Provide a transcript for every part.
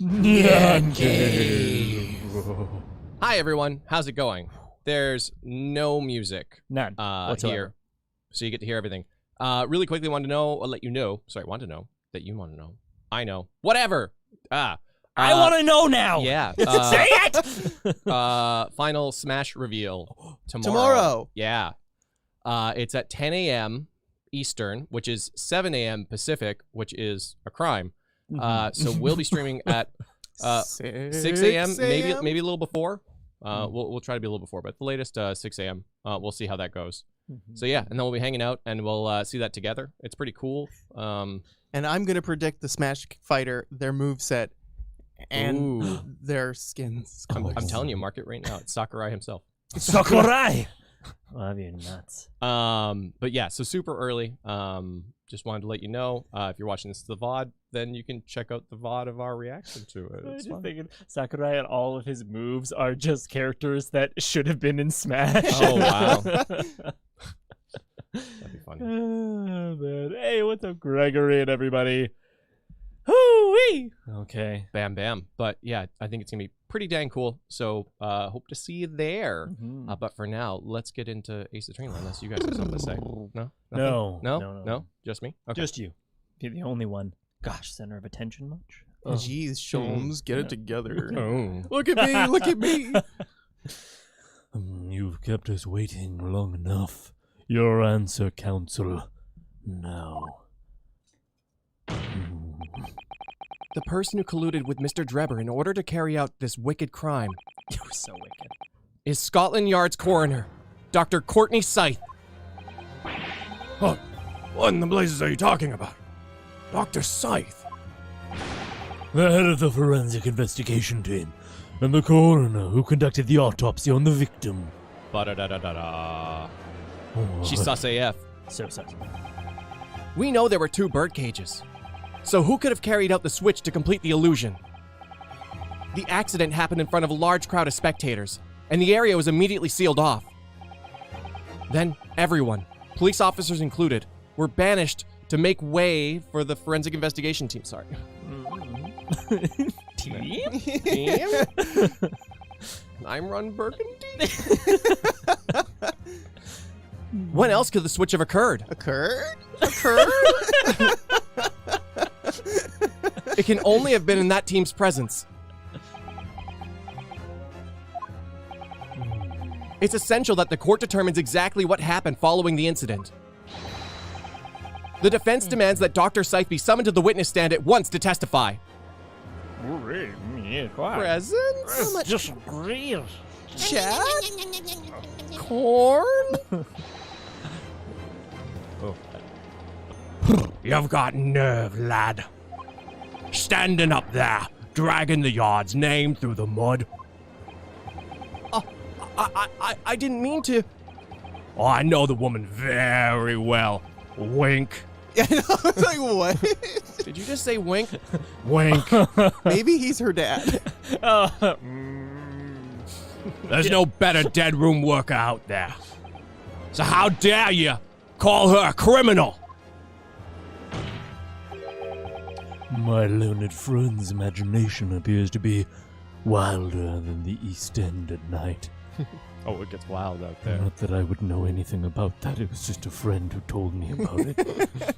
NyanCave. Hi everyone, how's it going? There's no music None whatsoever. here, so you get to hear everything. Really quickly, want to know that you want to know. I know. Whatever. I want to know now. Yeah. Say it. Final Smash reveal tomorrow. Yeah. It's at 10 a.m. Eastern, which is 7 a.m. Pacific, which is a crime. So we'll be streaming at 6 a.m. maybe a little before. We'll try to be a little before, but the latest 6 a.m. We'll see how that goes. So yeah, and then we'll be hanging out and we'll see that together. It's pretty cool. And I'm gonna predict the Smash Fighter, their moveset, and their skins. I'm telling you, mark it right now. It's Sakurai himself. Sakurai. Love you nuts. But yeah, so super early. Just wanted to let you know, if you're watching this the VOD, then you can check out the VOD of our reaction to it. I'm just thinking Sakurai and all of his moves are just characters that should have been in Smash. Oh wow. That'd be funny. Oh, man. Hey, what's up, Gregory and everybody? Hoo-wee! Okay. Bam bam. But yeah, I think it's gonna be pretty dang cool. So hope to see you there. But for now, let's get into Ace Attorney unless you guys have something to say. No? No. No? Just me? Okay. Just you. You're the only one. Gosh, center of attention much? Jeez, Sholmes, get it together. Oh. Look at me, look at me. You've kept us waiting long enough. Your answer, Council. Now. The person who colluded with Mr. Drebber in order to carry out this wicked crime You're so wicked. is Scotland Yard's coroner, Dr. Courtney Scythe. What in the blazes are you talking about? Dr. Scythe? The head of the forensic investigation team, and the coroner who conducted the autopsy on the victim. Ba-da-da-da-da-da. Oh, She's sus AF. so sus. We know there were 2 bird cages. So who could have carried out the switch to complete the illusion? The accident happened in front of a large crowd of spectators, and the area was immediately sealed off. Then everyone, police officers included, were banished to make way for the forensic investigation team. Sorry. Team? I'm Ron Burgundy. When else could the switch have occurred? Occurred? It can only have been in that team's presence. It's essential that the court determines exactly what happened following the incident. The defense demands that Dr. Scythe be summoned to the witness stand at once to testify. Presents? Just real. Chat? Corn? You've got nerve, lad. Standing up there, dragging the yard's name through the mud. I didn't mean to. Oh, I know the woman very well. Wink. Yeah, I was like, what? Did you just say wink? Wink. Maybe he's her dad. There's no better dead room worker out there. So how dare you call her a criminal? My learned friend's imagination appears to be wilder than the East End at night. Oh, it gets wild out there. Not that I would know anything about that. It was just a friend who told me about it.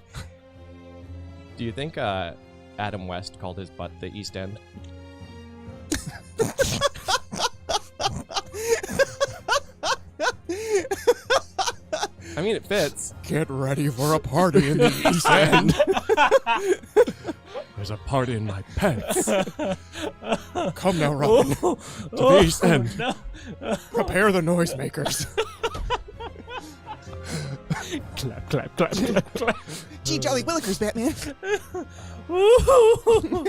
Do you think Adam West called his butt the East End? I mean, it fits. Get ready for a party in the East End. There's a party in my pants. Come now, Robin. To the East End. No. Prepare the noisemakers. Clap, clap, clap, clap, clap. Gee, Jolly Willikers, Batman. Ooh.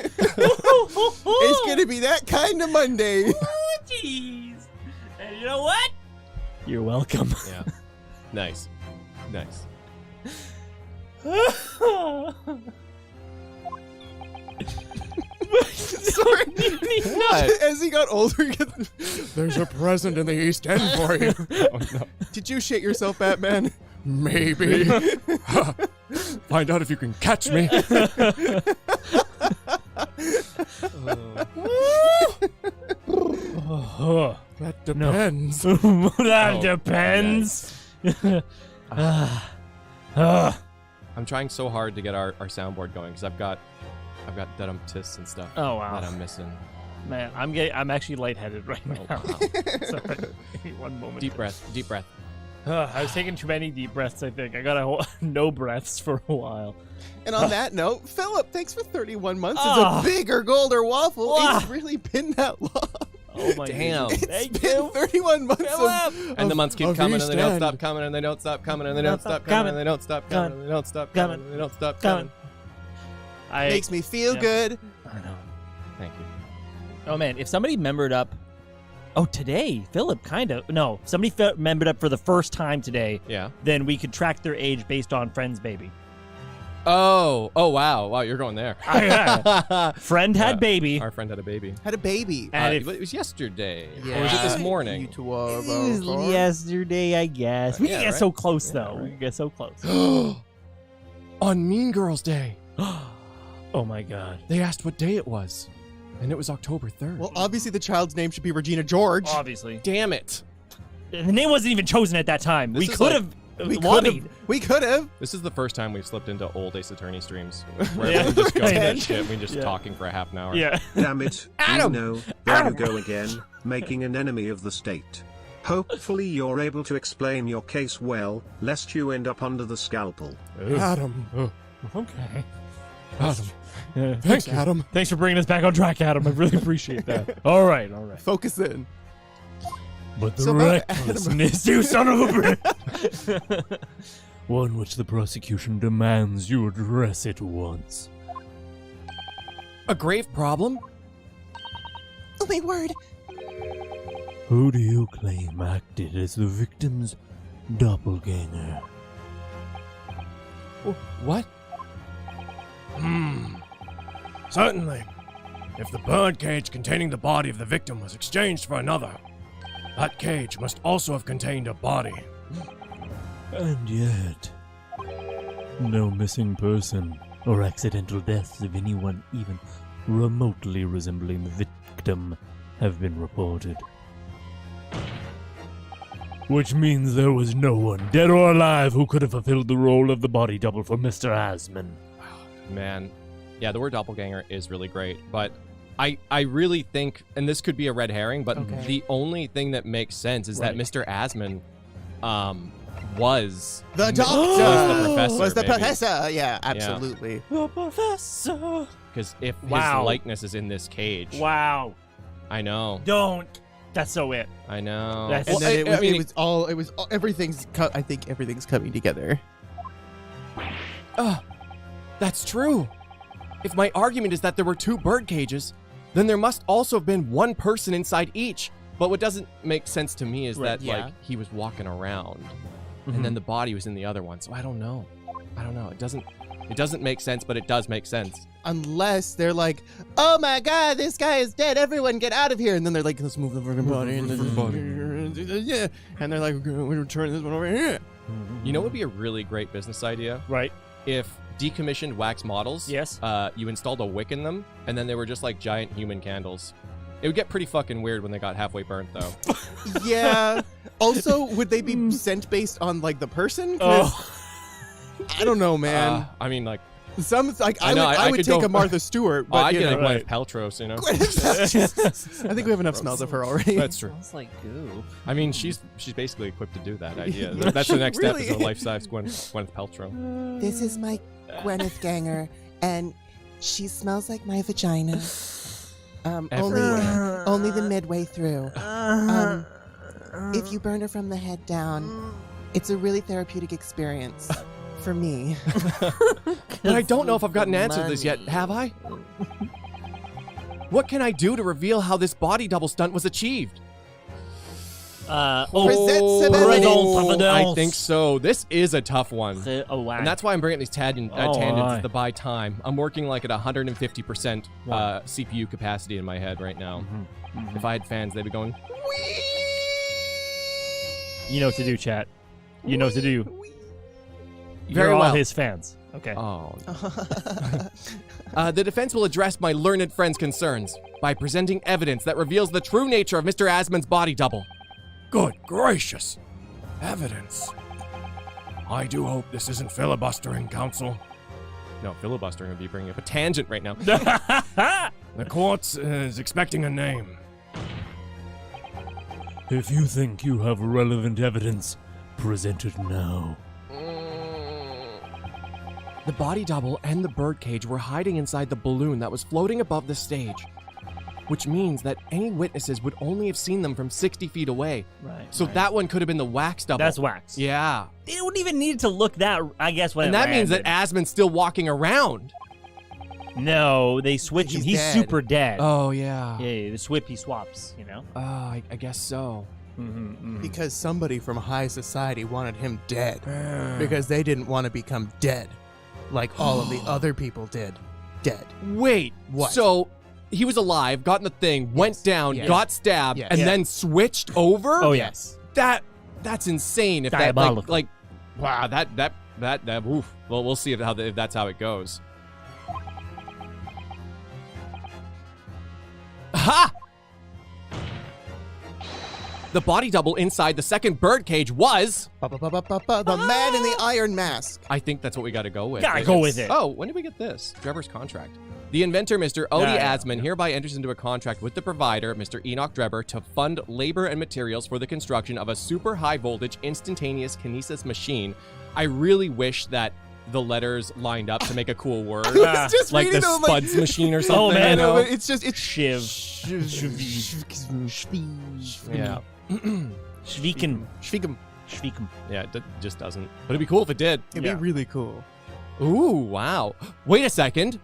It's gonna be that kind of Monday. Oh, jeez. And you know what? You're welcome. Yeah. Nice. Nice. Sorry. What? As he got older, there's a present in the East End for you. Oh, no. Did you shit yourself, Batman? Maybe. Find out if you can catch me. That depends. That depends. I'm trying so hard to get our soundboard going because I've got deadum tists and stuff Oh wow. that I'm missing. Man, I'm actually lightheaded right now. Wow. Sorry. One moment. Deep breath. I was taking too many deep breaths, I think. I got no breaths for a while. And on that note, Philip, thanks for 31 months. It's a bigger golden waffle. It's really been that long. Oh my Damn. goodness. It's been 31 months And the months keep of coming, and they don't East stop End. coming, and they don't stop coming, and they don't stop coming, and they don't stop coming, and they don't stop coming, and they don't stop coming. Makes me feel good. I know. Thank you. Oh man, if somebody membered up, today, Philip, kind of. No, somebody membered up for the first time today. Yeah. Then we could track their age based on friend's baby. Oh, wow, you're going there. Friend had baby. Our friend had a baby. Had a baby. And It was yesterday. Yeah. Or was it this morning? You two are It was yesterday, I guess. We can get so close, though. Right. We can get so close. On Mean Girls Day, Oh my god. they asked what day it was, and it was October 3rd. Well, obviously the child's name should be Regina George. Obviously. Damn it. The name wasn't even chosen at that time. This We is could like- have We could lobbied. have. We could have. This is the first time we've slipped into old Ace Attorney streams where Yeah. we just go into that Yeah. shit. We're just talking for a half an hour. Yeah. Damn it, Adam! you know, there you go again, making an enemy of the state. Hopefully you're able to explain your case well, lest you end up under the scalpel. Adam. Okay. Adam. Thanks, Adam. Thanks for bringing us back on track, Adam. I really appreciate that. All right. Focus in. But the So about recklessness, you son of a bitch. One which the prosecution demands you address at once. A grave problem? Oh, my word. Who do you claim acted as the victim's doppelganger? What? Certainly. If the bird cage containing the body of the victim was exchanged for another, that cage must also have contained a body. And yet, no missing person or accidental deaths of anyone even remotely resembling the victim have been reported. Which means there was no one, dead or alive, who could have fulfilled the role of the body double for Mr. Asman. Man. Yeah, the word doppelganger is really great, but I really think, and this could be a red herring, but the only thing that makes sense is that Mr. Asman was The doctor. was the professor. Was the maybe. professor. Yeah, absolutely. The professor. Because if his Wow. likeness is in this cage, Wow. I know, Don't. That's so it. I know. That's- And Well, then I mean, it was all, everything's, I think everything's coming together. that's true. If my argument is that there were two bird cages, then there must also have been one person inside each. But what doesn't make sense to me is that like he was walking around, and then the body was in the other one. So I don't know. It doesn't make sense, but it does make sense. Unless they're like, oh my god, this guy is dead. Everyone get out of here. And then they're like, let's move the fucking body. Yeah. And they're like, we're going to turn this one over here. You know what would be a really great business idea? Right. If decommissioned wax models, Yes. You installed a wick in them, and then they were just like giant human candles. It would get pretty fucking weird when they got halfway burnt, though. Yeah. Also, would they be sent based on like the person? 'Cause I don't know, man. I mean, like, Some like I know, I would could take go- a Martha Stewart, but I'd you get know. like Gwyneth Paltrow, you know? I think we have enough smells of her already. That's true. Sounds like goo. I mean, she's basically equipped to do that idea. That's the next step, Really? is a life-size Gwyneth Paltrow. This is my Gwyneth Ganger, and she smells like my vagina. Only the midway through. If you burn her from the head down, it's a really therapeutic experience for me. But I don't know if I've gotten an answer to this yet, have I? What can I do to reveal how this body double stunt was achieved? Present some evidence. I think so. This is a tough one. Oh, wow. And that's why I'm bringing these tangents aye. to buy time. I'm working like at 150% CPU capacity in my head right now. If I had fans, they'd be going, You know what to do, chat. You know what to do. Very You're all well. his fans. Okay. Oh. The defense will address my learned friend's concerns by presenting evidence that reveals the true nature of Mr. Asmund's body double. Good gracious. Evidence. I do hope this isn't filibustering, counsel. No, filibustering would be bringing up a tangent right now. The court is expecting a name. If you think you have relevant evidence, present it now. The body double and the birdcage were hiding inside the balloon that was floating above the stage, which means that any witnesses would only have seen them from 60 feet away. Right. So that one could have been the wax double. That's wax. Yeah. They don't even need to look that, I guess, when And that means that Asmund's still walking around. No, they switch him. He's He's dead. super dead. Oh, yeah. Yeah, he swaps, you know? Oh, I guess so. Because somebody from high society wanted him dead. Because they didn't want to become dead. Like all of the other people did. Dead. Wait. What? So he was alive, got in the thing, went down, Yes. got stabbed, Yes. and Yeah. then switched over? Oh, yes. That's insane. If that, Diabolical. like, wow, that, oof. Well, we'll see if that's how it goes. Ha! The body double inside the second birdcage was... The man in the iron mask. I think that's what we got to go with. Gotta go with it. Oh, when did we get this? Drever's contract. The inventor, Mr. Odie Yeah. Asmund, hereby enters into a contract with the provider, Mr. Enoch Drever, to fund labor and materials for the construction of a super high voltage instantaneous kinesis machine. I really wish that the letters lined up to make a cool word. I was just Like the reading them, Spuds machine or something. Oh, man. you know? It's just, it's Shiv. Yeah. Shviken. Shvikum. Shviken. Yeah, it just doesn't. But it'd be cool if it did. It'd Yeah. be really cool. Ooh, wow. Wait a second.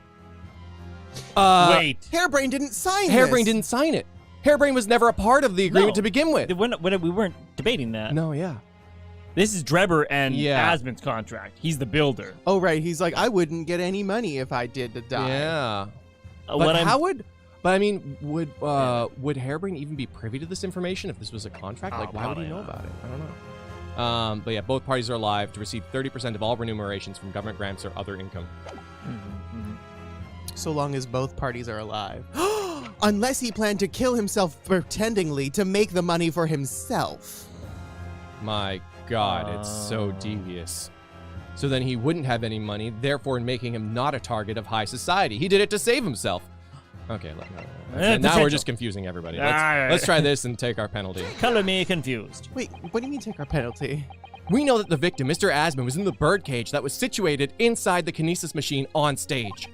Wait. Hairbrain didn't sign Hairbrain this. didn't sign it. Hairbrain was never a part of the agreement No. to begin with. We weren't debating that. No, yeah. This is Dreber and Yeah. Asmund's contract. He's the builder. Oh, right. He's like, I wouldn't get any money if I did to die. Yeah. What But I'm- how would... But I mean, would Hairbrain even be privy to this information if this was a contract? Oh, Like, why would he probably know not. about it? I don't know. But yeah, both parties are alive to receive 30% of all remunerations from government grants or other income. So long as both parties are alive. Unless he planned to kill himself pretendingly to make the money for himself. My God, it's so devious. So then he wouldn't have any money, therefore making him not a target of high society. He did it to save himself. Okay, now we're potential. just confusing everybody. Alright. Let's try this and take our penalty. Color me confused. Wait, what do you mean take our penalty? We know that the victim, Mr. Asmund, was in the birdcage that was situated inside the kinesis machine on stage.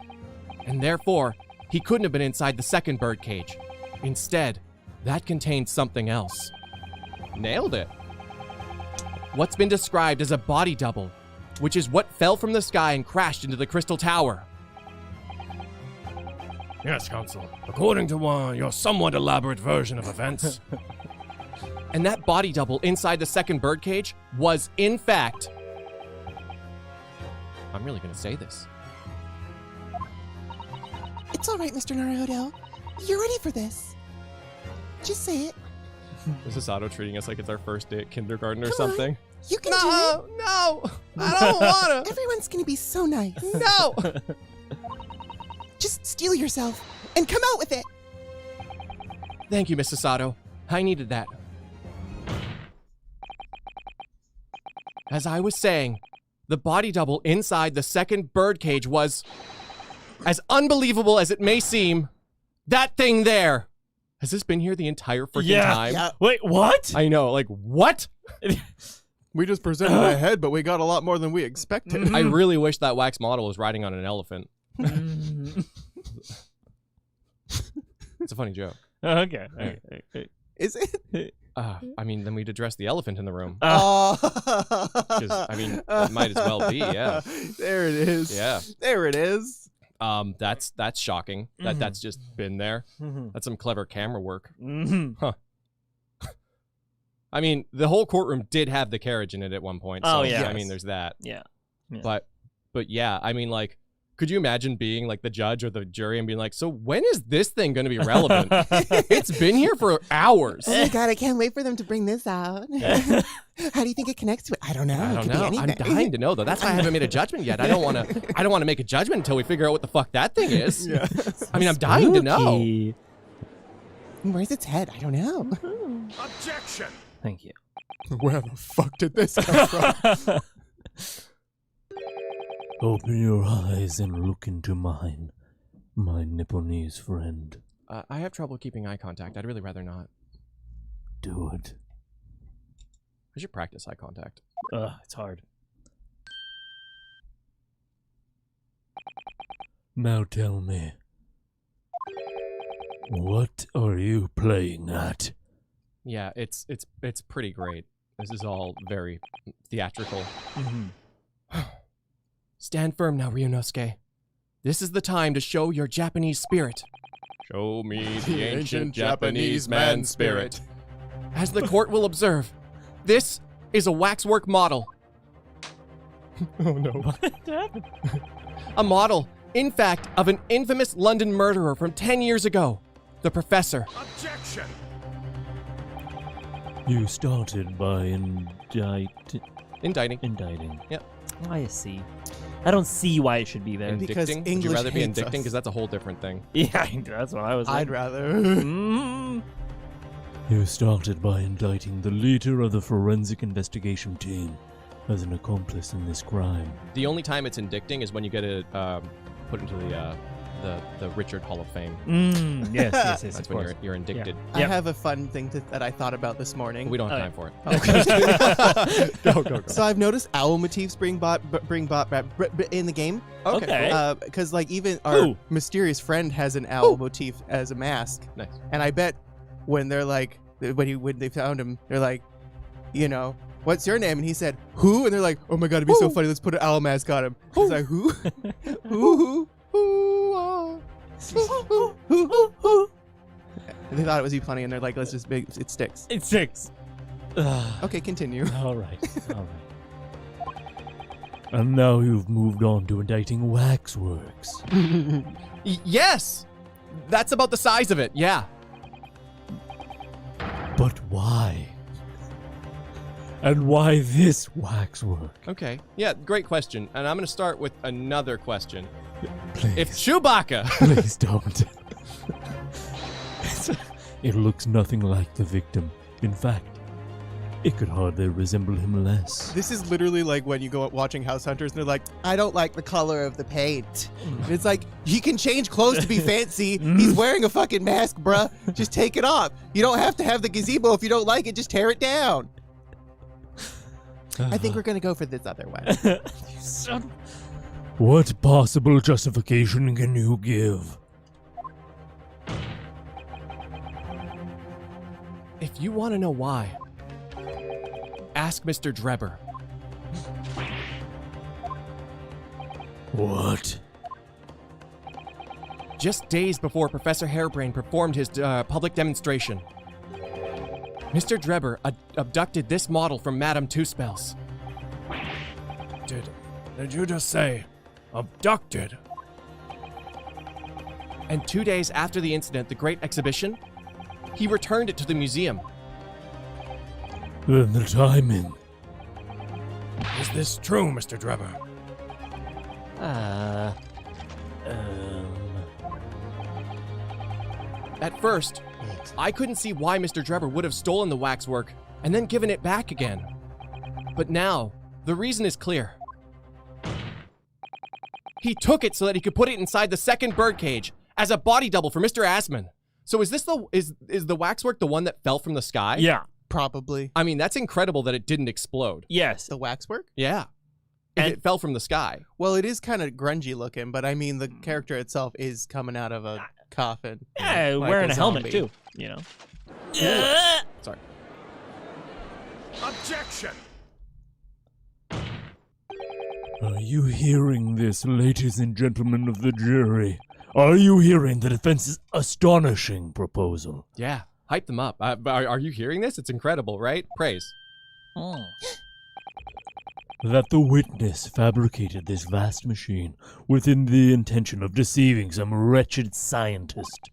And therefore, he couldn't have been inside the second birdcage. Instead, that contained something else. Nailed it. What's been described as a body double, which is what fell from the sky and crashed into the crystal tower. Yes, counsel. According to your somewhat elaborate version of events, And that body double inside the second birdcage was, in fact... I'm really going to say this. It's all right, Mr. Naruto. You're ready for this. Just say it. Is this Otto treating us like it's our first day at kindergarten or Come on. something? You can do it. No, I don't want to. Everyone's gonna be so nice. No. Just steel yourself and come out with it. Thank you, Mr. Sato. I needed that. As I was saying, the body double inside the second birdcage was, as unbelievable as it may seem, that thing there. Has this been here the entire freaking time? Yeah. Wait, what? I know, like, what? We just presented a head, but we got a lot more than we expected. I really wish that wax model was riding on an elephant. It's a funny joke. Okay. Is it? I mean, then we'd address the elephant in the room. Oh. 'Cause, I mean, it might as well be, yeah. There it is. Yeah. There it is. That's shocking. That's just been there. That's some clever camera work. Huh. I mean, the whole courtroom did have the carriage in it at one point. So, Oh, yeah. I mean, there's that. Yeah. But yeah, I mean, like, Could you imagine being like the judge or the jury and being like, so when is this thing going to be relevant? It's been here for hours. Oh my god, I can't wait for them to bring this out. How do you think it connects to it? I don't know. I It don't could be know. anything. I'm dying to know though. That's why I haven't made a judgment yet. I don't want to make a judgment until we figure out what the fuck that thing is. Yeah. I mean, I'm dying to know. Spooky. Where's its head? I don't know. Objection! Thank you. Where the fuck did this come from? Open your eyes and look into mine, my Nipponese friend. I have trouble keeping eye contact. I'd really rather not. Do it. I should practice eye contact. It's hard. Now tell me, what are you playing at? Yeah, it's pretty great. This is all very theatrical. Stand firm now, Ryunosuke. This is the time to show your Japanese spirit. Show me the ancient Japanese man spirit. As the court will observe, this is a waxwork model. Oh no. A model, in fact, of an infamous London murderer from 10 years ago, the Professor. Objection! You started by Indicting. indicting. Yep. I see. I don't see why it should be there. Because Indicting? Would you English rather be hates indicting? us. Because that's a whole different thing. Yeah, that's what I was. I'd rather. You started by indicting the leader of the forensic investigation team as an accomplice in this crime. The only time it's indicting is when you get it put into the Richard Hall of Fame. Yes, That's of when course. you're indicted. I Yep. have a fun thing that I thought about this morning. We don't have Oh, time for it. Go. So I've noticed owl motifs bring bot in the game. Okay. Because like even our Who? mysterious friend has an owl motif as a mask, Nice. and I bet when they're like when they found him, they're like, you know, what's your name? And he said, who? And they're like, oh my god, it'd be so funny. Let's put an owl mask on him. He's like, who? Who? And they thought it was funny, and they're like, let's just make it sticks. It's 6. Okay, continue. All right. And now you've moved on to indicting waxworks. Yes! That's about the size of it, yeah. But why? And why this waxwork? Okay. Yeah, great question. And I'm going to start with another question. Please. If Chewbacca... Please don't. It looks nothing like the victim. In fact, it could hardly resemble him less. This is literally like when you go out watching House Hunters and they're like, I don't like the color of the paint. And it's like, he can change clothes to be fancy. He's wearing a fucking mask, bruh. Just take it off. You don't have to have the gazebo. If you don't like it, just tear it down. I think we're going to go for this other one. What possible justification can you give? If you want to know why, ask Mr. Drebber. What? Just days before Professor Harebrain performed his public demonstration, Mr. Drebber abducted this model from Madame Two-Spells. Did you just say abducted? And 2 days after the incident, the Great Exhibition, he returned it to the museum. Then the timing. Is this true, Mr. Drebber? At first, I couldn't see why Mr. Drebber would have stolen the waxwork and then given it back again. But now, the reason is clear. He took it so that he could put it inside the second birdcage as a body double for Mr. Asman. So is this is the waxwork the one that fell from the sky? Yeah. Probably. I mean, that's incredible that it didn't explode. Yes. The waxwork? Yeah. If And- it fell from the sky. Well, it is kind of grungy looking, but I mean, the character itself is coming out of a coffin. Yeah, like wearing a helmet zombie. too. You know. Sorry. Objection! Are you hearing this, ladies and gentlemen of the jury? Are you hearing the defense's astonishing proposal? Yeah. Hype them up. Are you hearing this? It's incredible, right? Praise. that the witness fabricated this vast machine within the intention of deceiving some wretched scientist.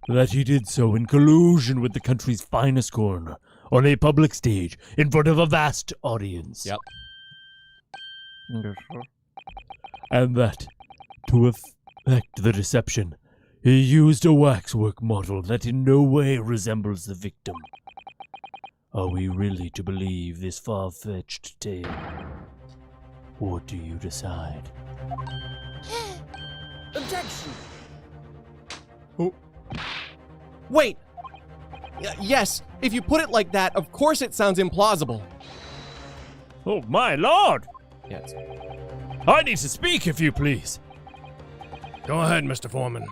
That he did so in collusion with the country's finest coroner on a public stage in front of a vast audience. Yep. And that, to effect the deception, he used a waxwork model that in no way resembles the victim. Are we really to believe this far-fetched tale? What do you decide? Objection! Wait! Yes, if you put it like that, of course it sounds implausible. Oh, my lord! Yes. I need to speak, if you please. Go ahead, Mr. Foreman.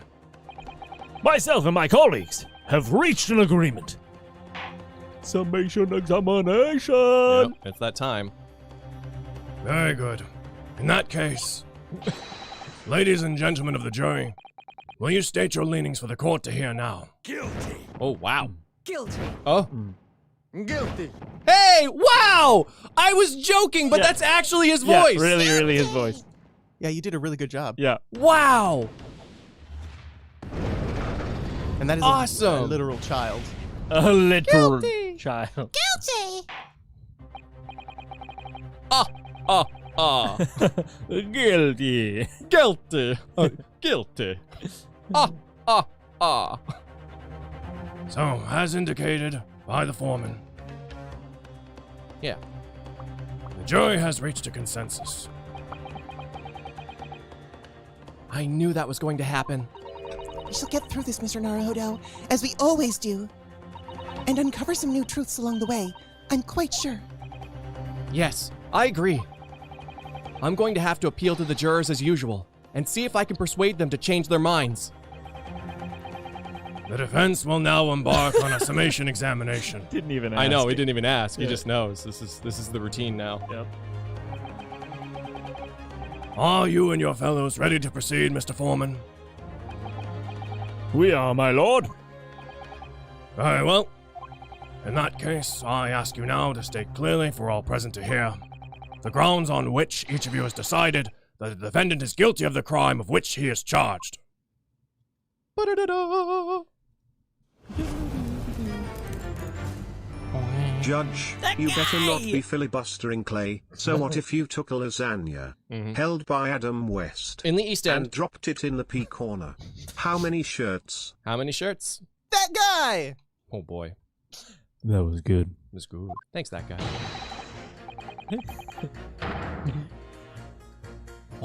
Myself and my colleagues have reached an agreement. Summation examination! Yep, it's that time. Very good. In that case, ladies and gentlemen of the jury, will you state your leanings for the court to hear now? Guilty! Oh, wow. Guilty! Oh. Guilty! Hey, wow! I was joking, but Yeah. that's actually his voice. really his voice. Yeah, you did a really good job. Yeah. Wow! And that is Awesome. a literal child. A little child. Guilty! Guilty. Guilty. Guilty. So, as indicated by the foreman, Yeah. the jury has reached a consensus. I knew that was going to happen. We shall get through this, Mr. Naruhodo, as we always do. And uncover some new truths along the way, I'm quite sure. Yes, I agree. I'm going to have to appeal to the jurors as usual and see if I can persuade them to change their minds. The defense will now embark on a summation examination. Didn't even ask. I know, he didn't even ask. He Yeah. just knows. This is the routine now. Yep. Are you and your fellows ready to proceed, Mr. Foreman? We are, my lord. Very well. In that case, I ask you now to state clearly for all present to hear the grounds on which each of you has decided that the defendant is guilty of the crime of which he is charged. Ba-da-da-da. Judge, you better not be filibustering, Clay. So what if you took a lasagna, held by Adam West, In the East and End, dropped it in the P corner? How many shirts? how many shirts? That guy! Oh boy, That was good. it was good. Thanks, that guy.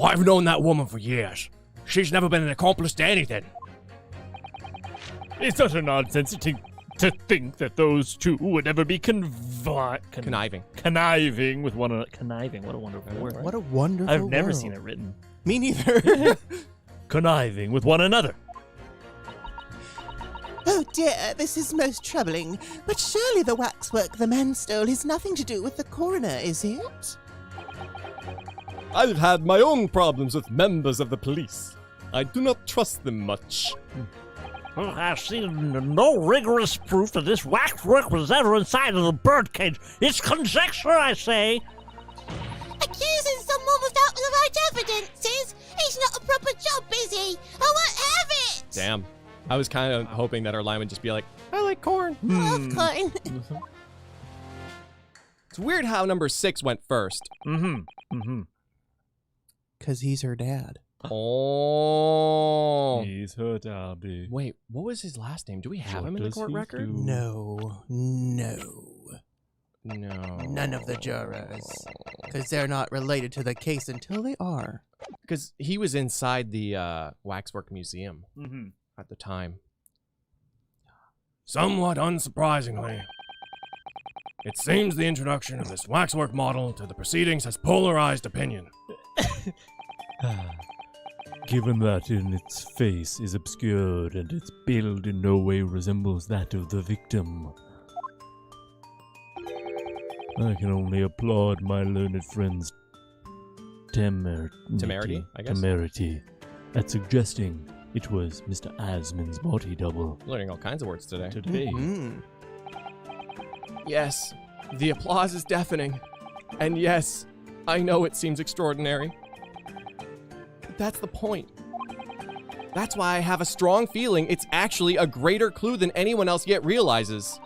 I've known that woman for years. She's never been an accomplice to anything. It's utter nonsense to think that those two would ever be Conniving. conniving with one another. Conniving, what a wonderful word. What a wonderful I've never world. seen it written. Me neither. Conniving with one another. Oh dear, this is most troubling. But surely the waxwork the man stole has nothing to do with the coroner, is it? I've had my own problems with members of the police. I do not trust them much. I've seen no rigorous proof that this waxwork was ever inside of the birdcage. It's conjecture, I say. Accusing someone without the right evidences? He's not a proper job, is he? I won't have it! Damn. I was kind of hoping that our line would just be like, I like corn. Of course. It's weird how number 6 went first. Because he's her dad. Oh. He's her daddy. Wait, what was his last name? Do we have What him in the does court he record? do? No. No. None of the jurors. Because they're not related to the case until they are. Because he was inside the Waxwork Museum Mm-hmm. at the time. Somewhat unsurprisingly, it seems the introduction of this waxwork model to the proceedings has polarized opinion. Given that in its face is obscured and its build in no way resembles that of the victim, I can only applaud my learned friend's Temerity, I guess? temerity at suggesting it was Mr. Asman's body double Learning all kinds of words today. today. Mm. Yes, the applause is deafening. And yes, I know it seems extraordinary. But that's the point. That's why I have a strong feeling it's actually a greater clue than anyone else yet realizes.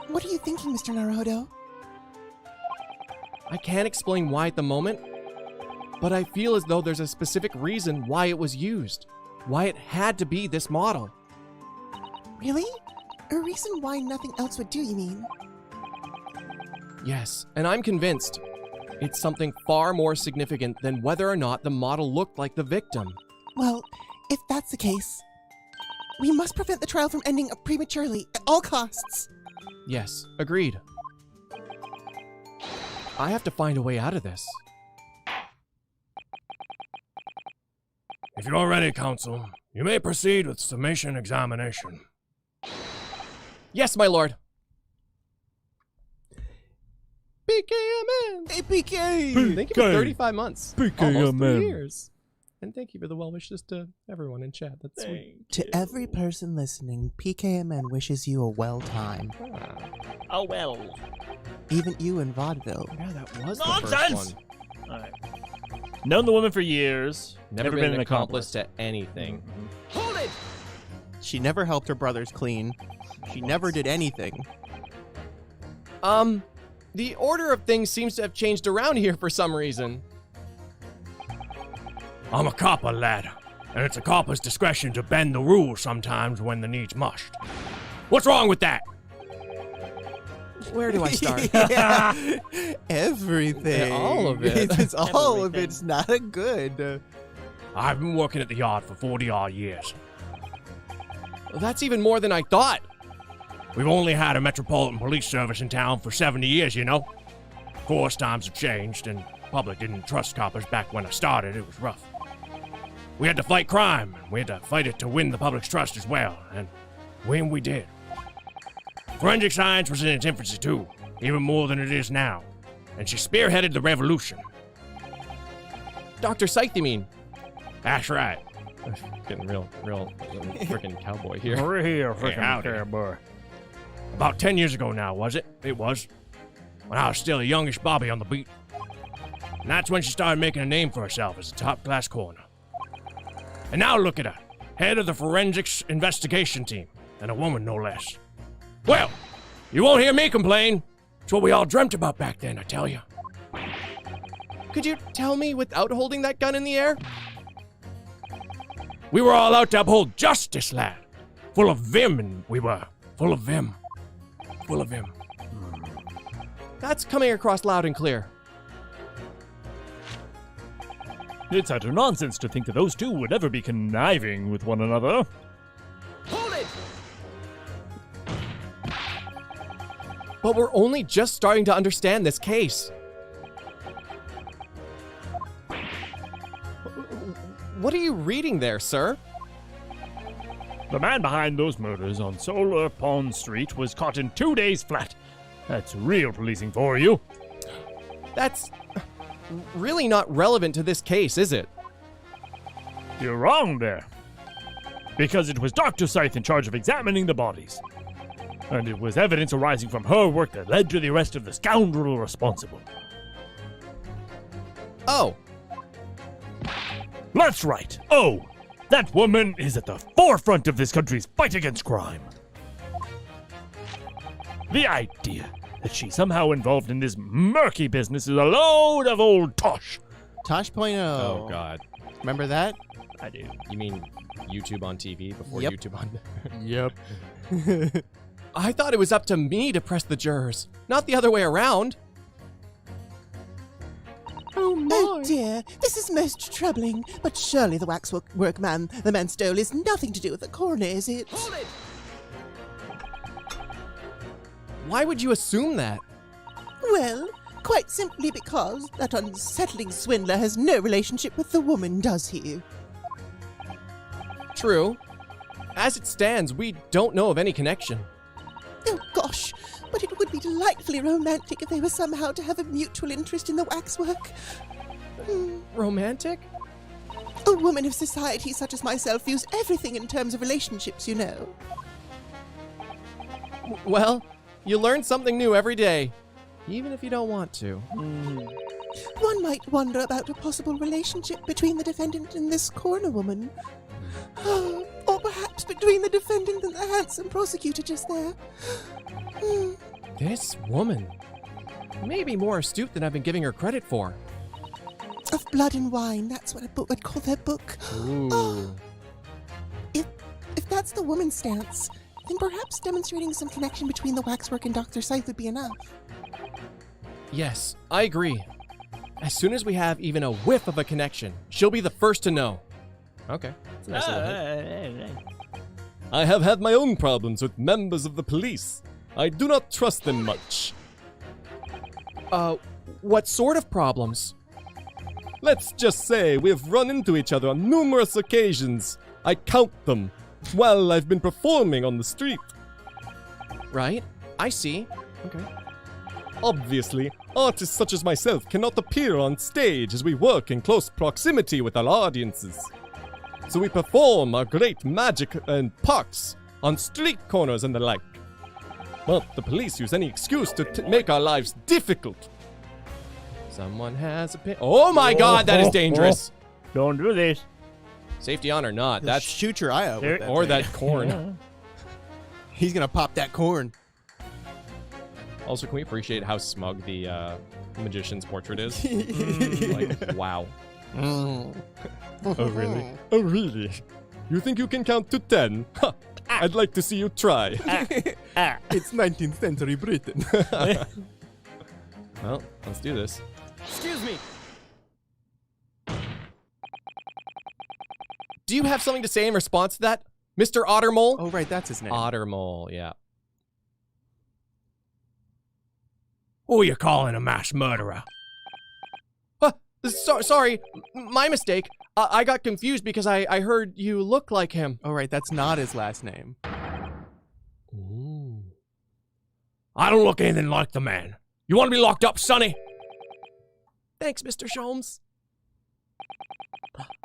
What are you thinking, Mr. Naruto? I can't explain why at the moment, but I feel as though there's a specific reason why it was used. Why it had to be this model. Really? A reason why nothing else would do, you mean? Yes, and I'm convinced it's something far more significant than whether or not the model looked like the victim. Well, if that's the case, we must prevent the trial from ending prematurely at all costs. Yes, agreed. I have to find a way out of this. If you're ready, Counsel, you may proceed with summation examination. Yes, my lord. PKMN! Hey, PK! Thank you for 35 months. PKMN. Almost 3 years. And thank you for the well wishes to everyone in chat. That's sweet. To every person listening, PKMN wishes you a well time. Oh well. Even you in vaudeville. Yeah, that was the Nonsense! first one. All right. Known the woman for years. Never been an accomplice to anything. Hold it! She never helped her brothers clean. She never did anything. The order of things seems to have changed around here for some reason. I'm a copper, lad, and it's a copper's discretion to bend the rules sometimes when the needs must. What's wrong with that? Where do I start? Everything. Yeah, all of it. It's all of it's not a good. I've been working at the yard for 40-odd years. That's even more than I thought. We've only had a metropolitan police service in town for 70 years, you know. Of course, times have changed, and the public didn't trust coppers back when I started. It was rough. We had to fight crime, and we had to fight it to win the public's trust as well, and win we did. Forensic science was in its infancy too, even more than it is now, and she spearheaded the revolution. Dr. Scythe, you mean? That's right. Getting real freaking cowboy here. We're here, Hey, freaking howdy. cowboy. About 10 years ago now, was it? It was. When I was still a youngish Bobby on the beat. And that's when she started making a name for herself as a top-class coroner. And now look at her, head of the forensics investigation team, and a woman no less. Well, you won't hear me complain. It's what we all dreamt about back then, I tell you. Could you tell me without holding that gun in the air? We were all out to uphold justice, lad. Full of vim, and we were. Full of vim. Full of vim. That's coming across loud and clear. It's utter nonsense to think that those two would ever be conniving with one another. Hold it! But we're only just starting to understand this case. What are you reading there, sir? The man behind those murders on Solar Pond Street was caught in 2 days flat. That's real policing for you. That's really not relevant to this case, is it? You're wrong there. Because it was Dr. Scythe in charge of examining the bodies. And it was evidence arising from her work that led to the arrest of the scoundrel responsible. Oh, That's right. Oh, that woman is at the forefront of this country's fight against crime. The idea that she's somehow involved in this murky business is a load of old tosh. Tosh.0. oh God. Remember that? I do. You mean YouTube on TV before Yep. YouTube on... Yep. I thought it was up to me to press the jurors, not the other way around. Oh dear, this is most troubling. But surely the waxwork man the man stole is nothing to do with the coroner, is it? Why would you assume that? Well, quite simply because that unsettling swindler has no relationship with the woman, does he? True. As it stands, we don't know of any connection. Oh gosh, but it would be delightfully romantic if they were somehow to have a mutual interest in the waxwork. Romantic? A woman of society such as myself views everything in terms of relationships, you know. Well, you learn something new every day. Even if you don't want to. One might wonder about a possible relationship between the defendant and this coroner woman. Or perhaps between the defendant and the handsome prosecutor just there. This woman may be more astute than I've been giving her credit for. Of Blood and Wine, that's what a book would call their book. Ooh. If that's the woman's stance, then perhaps demonstrating some connection between the waxwork and Dr. Scythe would be enough. Yes, I agree. As soon as we have even a whiff of a connection, she'll be the first to know. Okay. That's a nice little hint. I have had my own problems with members of the police. I do not trust them much. What sort of problems? Let's just say we have run into each other on numerous occasions. I count them while I've been performing on the street. Right? I see. Okay. Obviously, artists such as myself cannot appear on stage as we work in close proximity with our audiences. So we perform our great magic and parts on street corners and the like. Well, the police use any excuse to make our lives difficult. Someone has a pin. Oh my god, that is dangerous. Don't do this. Safety on or not, He'll that's shoot your eye out with that or thing. that corn. He's gonna pop that corn. Also, can we appreciate how smug the magician's portrait is? Like, wow. Oh, really? Oh, really? You think you can count to 10? Ha! I'd like to see you try. It's 19th century Britain. Well, let's do this. Excuse me. Do you have something to say in response to that, Mr. Ottermole? Oh, right, that's his name. Ottermole, yeah. Who are you calling a mass murderer? Sorry, my mistake. I got confused because I heard you look like him. Oh, right, that's not his last name. Ooh. I don't look anything like the man. You want to be locked up, Sonny? Thanks, Mr. Sholmes.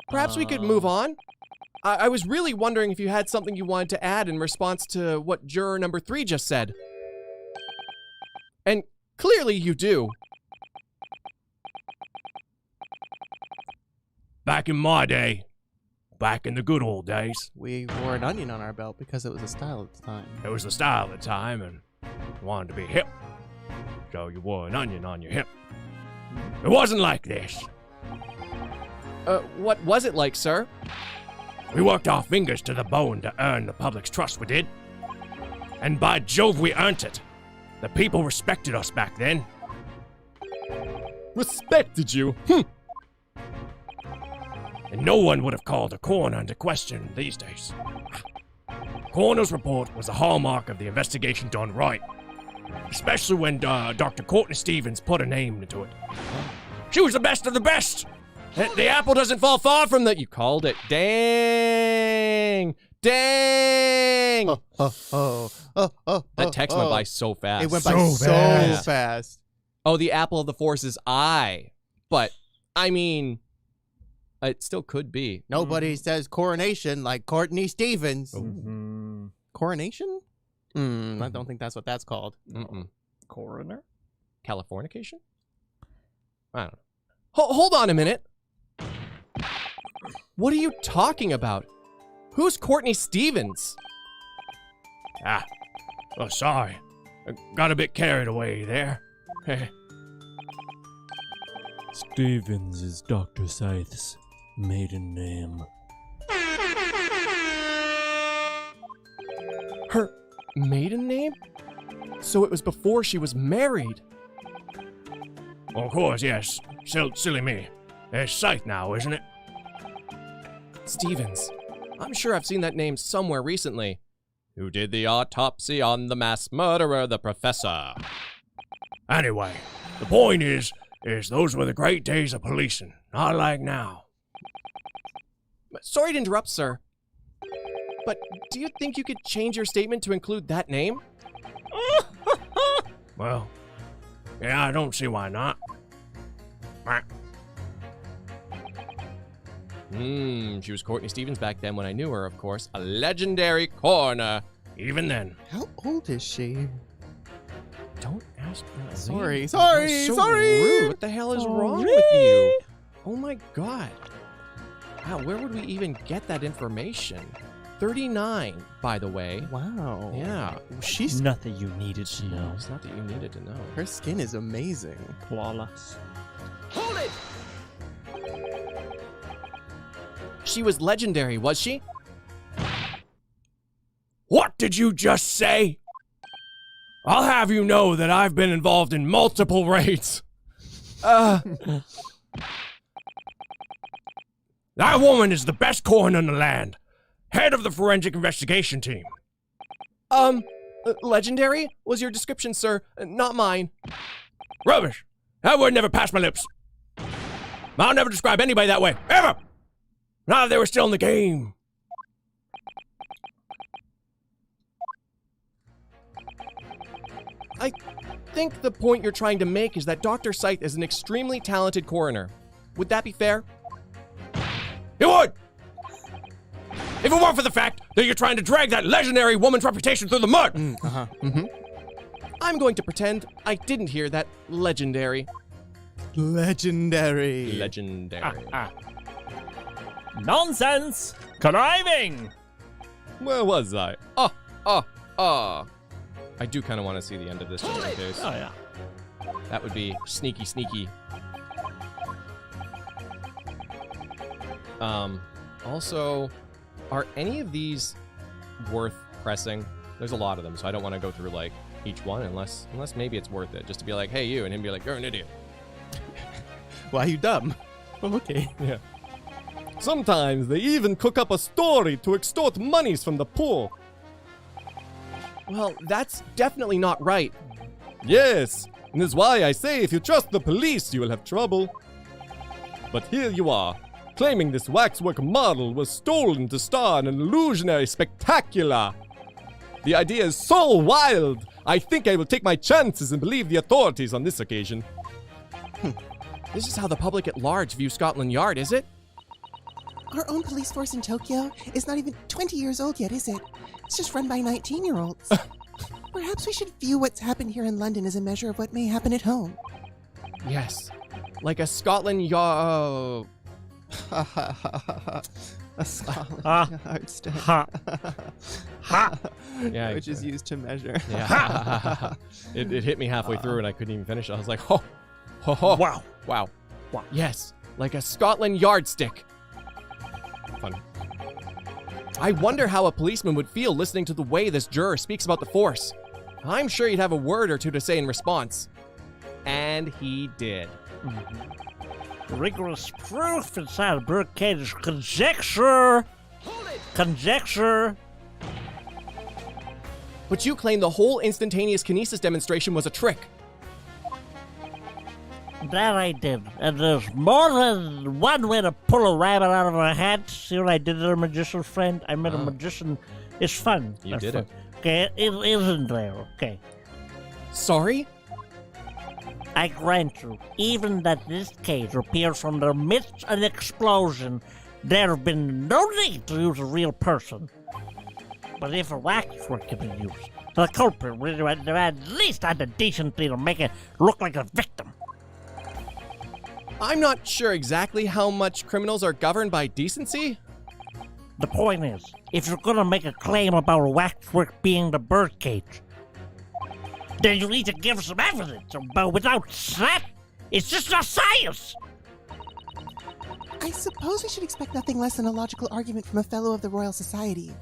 Perhaps we could move on. I was really wondering if you had something you wanted to add in response to what juror number 3 just said. And clearly you do. Back in my day, back in the good old days, We wore an onion on our belt because it was a style at the time. it was the style at the time and you wanted to be hip. So you wore an onion on your hip. It wasn't like this. What was it like, sir? We worked our fingers to the bone to earn the public's trust, we did. And by Jove, we earned it. The people respected us back then. Respected you? And no one would have called a coroner into question these days. Coroner's report was a hallmark of the investigation done right. Especially when Dr. Courtney Stevens put a name into it. She was the best of the best! The apple doesn't fall far from the... You called it. Dang! Dang! That text went by so fast. It went by So so fast. fast. Oh, the apple of the force's eye. But, I mean, it still could be. Nobody says coronation like Courtney Stevens. Coronation? I don't think that's what that's called. Mm-mm. Coroner? Californication? I don't know. Hold on a minute. What are you talking about? Who's Courtney Stevens? Oh, sorry. I got a bit carried away there. Stevens is Dr. Scythe's maiden name. Her maiden name? So it was before she was married. Of course, yes. Silly me. It's Scythe now, isn't it? Stevens. I'm sure I've seen that name somewhere recently. Who did the autopsy on the mass murderer, the professor? Anyway, the point is those were the great days of policing. Not like now. Sorry to interrupt, sir. But do you think you could change your statement to include that name? Well, yeah, I don't see why not. She was Courtney Stevens back then when I knew her, of course. A legendary coroner. Even then. How old is she? Don't Sorry. So rude. What the hell is wrong Sorry. with you? Oh my god. Wow, where would we even get that information? 39, by the way. Wow. Yeah. She's Not that you needed to know. It's not that you needed to know. her skin is amazing. Flawless. Hold it! She was legendary, was she? What did you just say? I'll have you know that I've been involved in multiple raids. That woman is the best coroner in the land. Head of the forensic investigation team. Legendary was your description, sir, not mine. Rubbish. That word never passed my lips. I'll never describe anybody that way, ever. Not if they were still in the game. I think the point you're trying to make is that Dr. Scythe is an extremely talented coroner. Would that be fair? It would. If it weren't for the fact that you're trying to drag that legendary woman's reputation through the mud. I'm going to pretend I didn't hear that legendary. Legendary. Legendary. Nonsense! Conniving! Where was I? I do kind of want to see the end of this just in case. Oh, yeah. That would be sneaky, sneaky. Also, are any of these worth pressing? There's a lot of them, so I don't want to go through like each one unless maybe it's worth it. Just to be like, hey, you, and him be like, you're an idiot. Why are you dumb? Oh, okay. Yeah. Sometimes they even cook up a story to extort monies from the poor. Well, that's definitely not right. Yes, and that's why I say if you trust the police, you will have trouble. But here you are, claiming this waxwork model was stolen to star in an illusionary spectacular. The idea is so wild, I think I will take my chances and believe the authorities on this occasion. This is how the public at large view Scotland Yard, is it? Our own police force in Tokyo is not even 20 years old yet, is it? It's just run by 19-year-olds. Perhaps we should view what's happened here in London as a measure of what may happen at home. Yes. Like a Scotland Yard. A Scotland yardstick. Yeah, Which is used to measure. Yeah. it hit me halfway through and I couldn't even finish it. I was like, wow. Wow. Yes. Like a Scotland yardstick. Fun. I wonder how a policeman would feel listening to the way this juror speaks about the Force. I'm sure he'd have a word or two to say in response. And he did. Rigorous proof inside a birdcage is conjecture. Conjecture. But you claim the whole instantaneous kinesis demonstration was a trick. That I did. And there's more than one way to pull a rabbit out of a hat. See what I did there, magician friend? I met a magician. It's fun. You It's did fun. it. Okay, it isn't there. Okay. Sorry? I grant you, even that this cage appears from the midst of an explosion, there have been no need to use a real person. But if a waxwork had been used, the culprit would have at least had the decency to make it look like a victim. I'm not sure exactly how much criminals are governed by decency. The point is, if you're gonna make a claim about a waxwork being the birdcage, then you need to give some evidence. But without that, it's just not science. I suppose we should expect nothing less than a logical argument from a fellow of the Royal Society.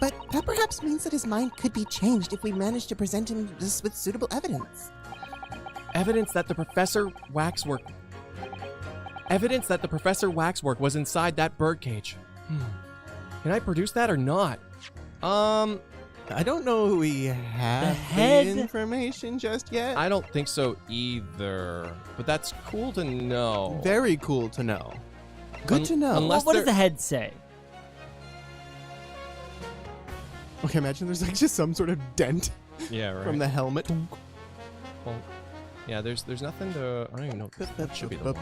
But that perhaps means that his mind could be changed if we manage to present him this with suitable evidence. Evidence that the Professor Waxwork was inside that birdcage. Can I produce that or not? I don't know we have head? the information just yet. I don't think so either. But that's cool to know. Very cool to know. Good to know. unless What does they're- the head say? Okay, imagine there's like just some sort of dent Yeah, right. from the helmet. Well, yeah, there's nothing to. I don't even know. That should be the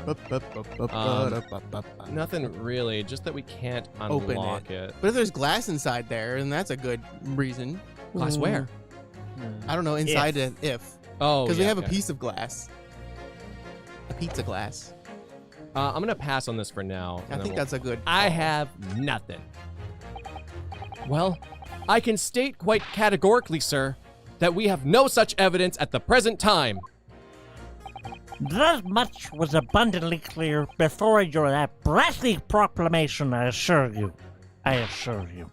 one. Nothing really. Just that we can't Open unlock it. But if there's glass inside there, then that's a good reason. Glass where? I don't know, inside an if. Oh, Because we yeah, have a okay. piece of glass. A pizza glass. I'm gonna pass on this for now. I think that's a good I call. have nothing. Well, I can state quite categorically, sir, that we have no such evidence at the present time. That much was abundantly clear before your brassy proclamation, I assure you. I assure you.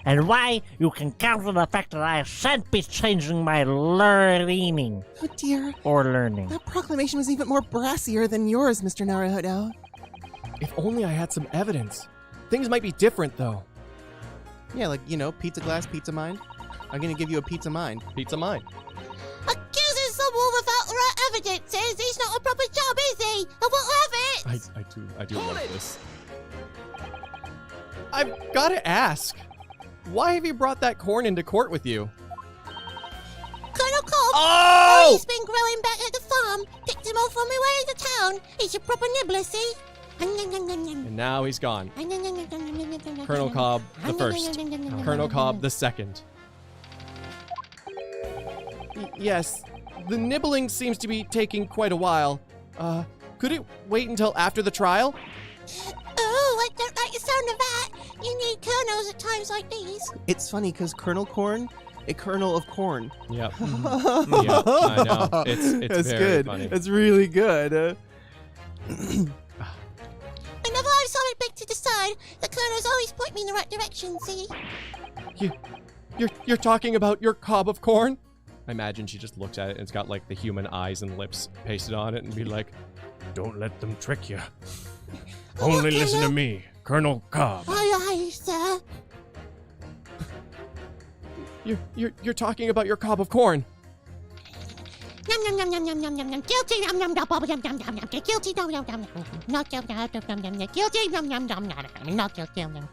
And why, you can count on the fact that I shan't be changing my learning. Oh dear. Or learning. That proclamation was even more brassier than yours, Mr. Naruhodo. If only I had some evidence. Things might be different, though. Yeah, like, you know, pizza glass, pizza mind. I'm gonna give you a pizza mind. Pizza mine. Accusing someone without the right evidences. He's not a proper job, is he? I won't have it. I do love this. I've got to ask, why have you brought that corn into court with you? Colonel Cobb. Oh! He's been growing back at the farm. Picked him off on my way into town. He's a proper nibbler, see? And now he's gone. Colonel Cobb the first. Colonel Cobb the second. Yes, the nibbling seems to be taking quite a while. Could it wait until after the trial? Oh, I don't like the sound of that. You need colonels at times like these. It's funny because Colonel Corn, a kernel of corn. Yep. Yeah, I know. It's That's very good. funny. That's really good. Whenever I have something big to decide, the colonels always point me in the right direction, see? You're talking about your cob of corn? I imagine she just looks at it and it's got like the human eyes and lips pasted on it and be like, Don't let them trick you. Only listen to me, Colonel Cobb. Aye, aye, sir. You're talking about your cob of corn. Yum, yum, yum, yum, yum, yum, yum. Guilty, yum, yum, yum, yum, yum, yum, yum. Guilty, yum, yum, yum, yum. Not guilty, yum, yum, yum, yum. Guilty, yum, yum, yum, yum. Not guilty, yum, yum.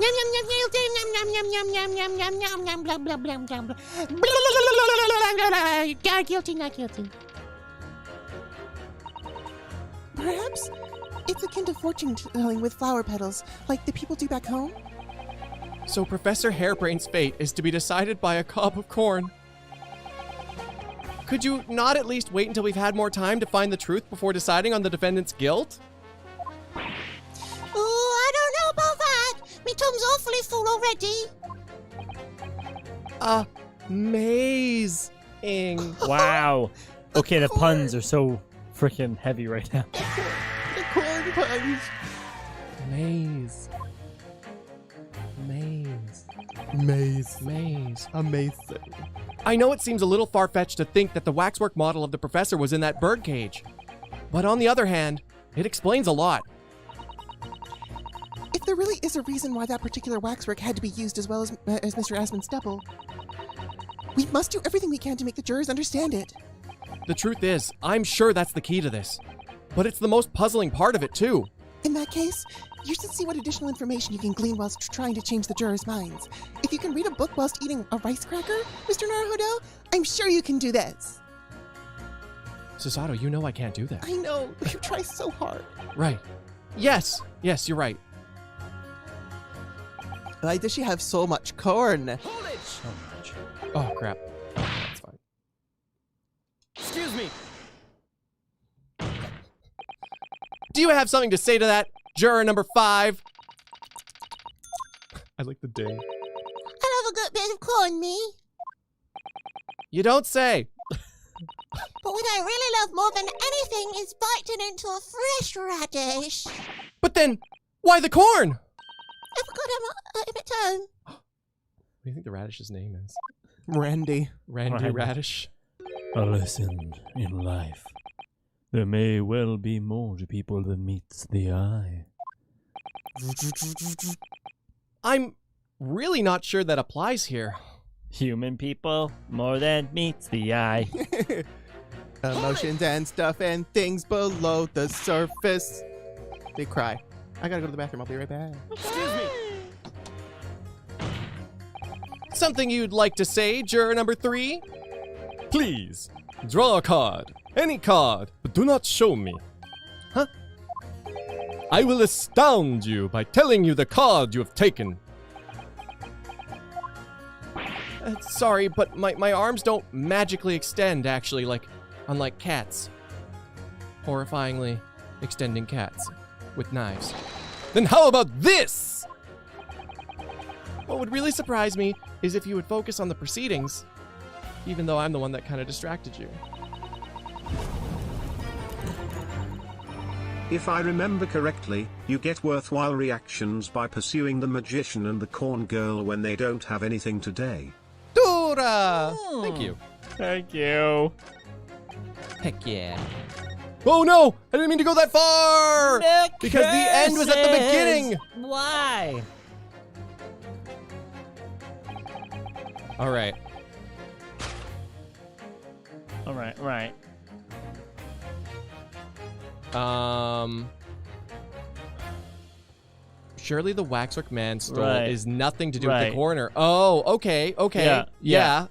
Yum, yum, yum, guilty, yum, yum, yum, yum, yum, yum, yum, yum, blah, blah, blah, blah, blah. Not guilty, not guilty. Perhaps it's akin to fortune telling with flower petals, like the people do back home. So Professor Hairbrain's fate is to be decided by a cob of corn. Could you not at least wait until we've had more time to find the truth before deciding on the defendant's guilt? Oh, I don't know about that. Me tongue's awfully full already. Amazing. Wow. Okay, the puns are so freaking heavy right now. The corn puns. Maze. Maze. Maze. Maze. Amazing. I know it seems a little far-fetched to think that the waxwork model of the professor was in that bird cage. But on the other hand, it explains a lot. If there really is a reason why that particular waxwork had to be used as well as Mr. Asmon's stubble, we must do everything we can to make the jurors understand it. The truth is, I'm sure that's the key to this. But it's the most puzzling part of it, too. In that case, you should see what additional information you can glean whilst trying to change the jurors' minds. If you can read a book whilst eating a rice cracker, Mr. Naruhodo, I'm sure you can do this. Susato, you know I can't do that. I know, you try so hard. Right. Yes, you're right. Why does she have so much corn? So much. Oh, crap. That's fine. Excuse me. Do you have something to say to that, juror number 5? I like the ding. I love a good bit of corn, me. You don't say. But what I really love more than anything is biting into a fresh radish. But then, why the corn? I forgot him at home. What do you think the radish's name is? Randy. Randy Radish. A lesson in life. There may well be more to people than meets the eye. I'm really not sure that applies here. Human people, more than meets the eye. Emotions and stuff and things below the surface. They cry. I gotta go to the bathroom. I'll be right back. Excuse me. Something you'd like to say, juror number 3? Please, draw a card. Any card, but do not show me. Huh? I will astound you by telling you the card you have taken. Sorry, but my arms don't magically extend, actually, unlike cats. Horrifyingly extending cats with knives. Then how about this? What would really surprise me is if you would focus on the proceedings, even though I'm the one that kind of distracted you. If I remember correctly, you get worthwhile reactions by pursuing the magician and the corn girl when they don't have anything today. Dora! Thank you. Thank you. Heck yeah. Oh no! I didn't mean to go that far! Because the end was at the beginning! Why? Alright. Right. Surely the waxwork man stole Right. is nothing to do with the Right. coroner. Oh, okay. Yeah.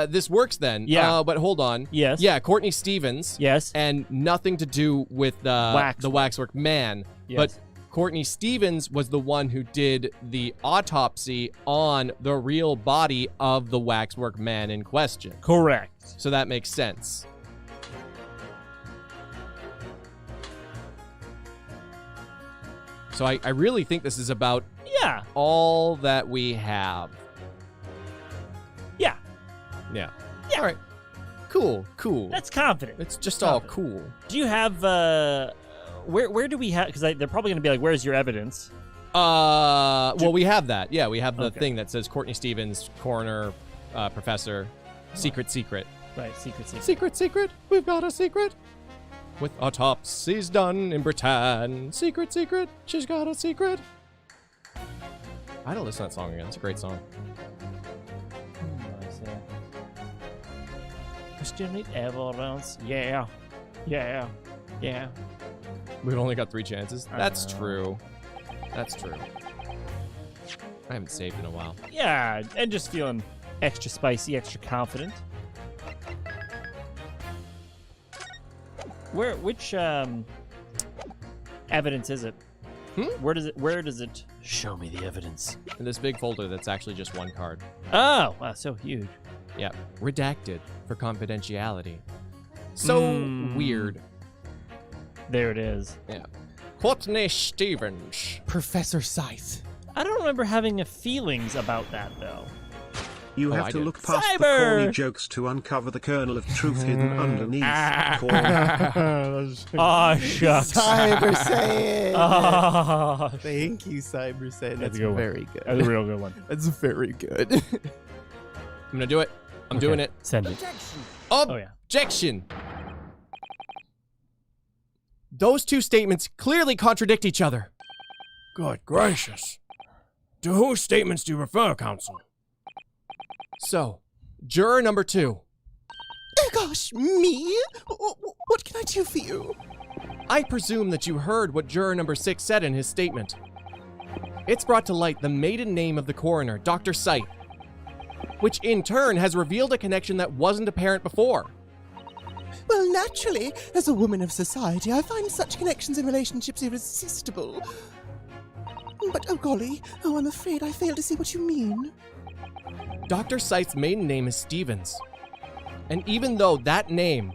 This works then. Yeah. But hold on. Yes. Yeah, Courtney Stevens. Yes. And nothing to do with the waxwork man. Yes. But Courtney Stevens was the one who did the autopsy on the real body of the waxwork man in question. Correct. So that makes sense. So I really think this is about Yeah. all that we have. Yeah. Yeah. Yeah. All right. Cool. That's confident. It's just all cool. Do you have where do we have? Because they're probably going to be like, "Where's your evidence?" Well, we have that. Yeah, we have the Okay. thing that says Courtney Stevens, coroner, professor, secret. Right. Secret. Secret. We've got a secret. With autopsies done in Britain. Secret. She's got a secret. I don't listen to that song again. It's a great song. Still need evidence. Yeah. We've only got 3 chances. That's true. I haven't saved in a while. Yeah, and just feeling extra spicy, extra confident. Which evidence is it? Where does it show me the evidence? In this big folder that's actually just one card. Oh, wow, so huge. Yeah. Redacted for confidentiality. So weird. There it is. Yeah. Courtney Stevens. Professor Scythe. I don't remember having feelings about that though. You I have to did. look past the Cyber! corny jokes to uncover the kernel of truth hidden underneath. Corn. Oh, shucks. Cyber Saiyan. Oh, Thank you, Cyber Saiyan. That's a good one. very good. that's a real good one. That's very good. I'm gonna do it. I'm doing it. Send it. Oh yeah. Objection! Those two statements clearly contradict each other. Good gracious. To whose statements do you refer, counsel? So, juror number 2. Oh gosh, me? What can I do for you? I presume that you heard what juror number 6 said in his statement. It's brought to light the maiden name of the coroner, Dr. St, which in turn has revealed a connection that wasn't apparent before. Well, naturally, as a woman of society, I find such connections and relationships irresistible. But oh golly, I'm afraid I fail to see what you mean. Dr. Site's maiden name is Stevens. And even though that name...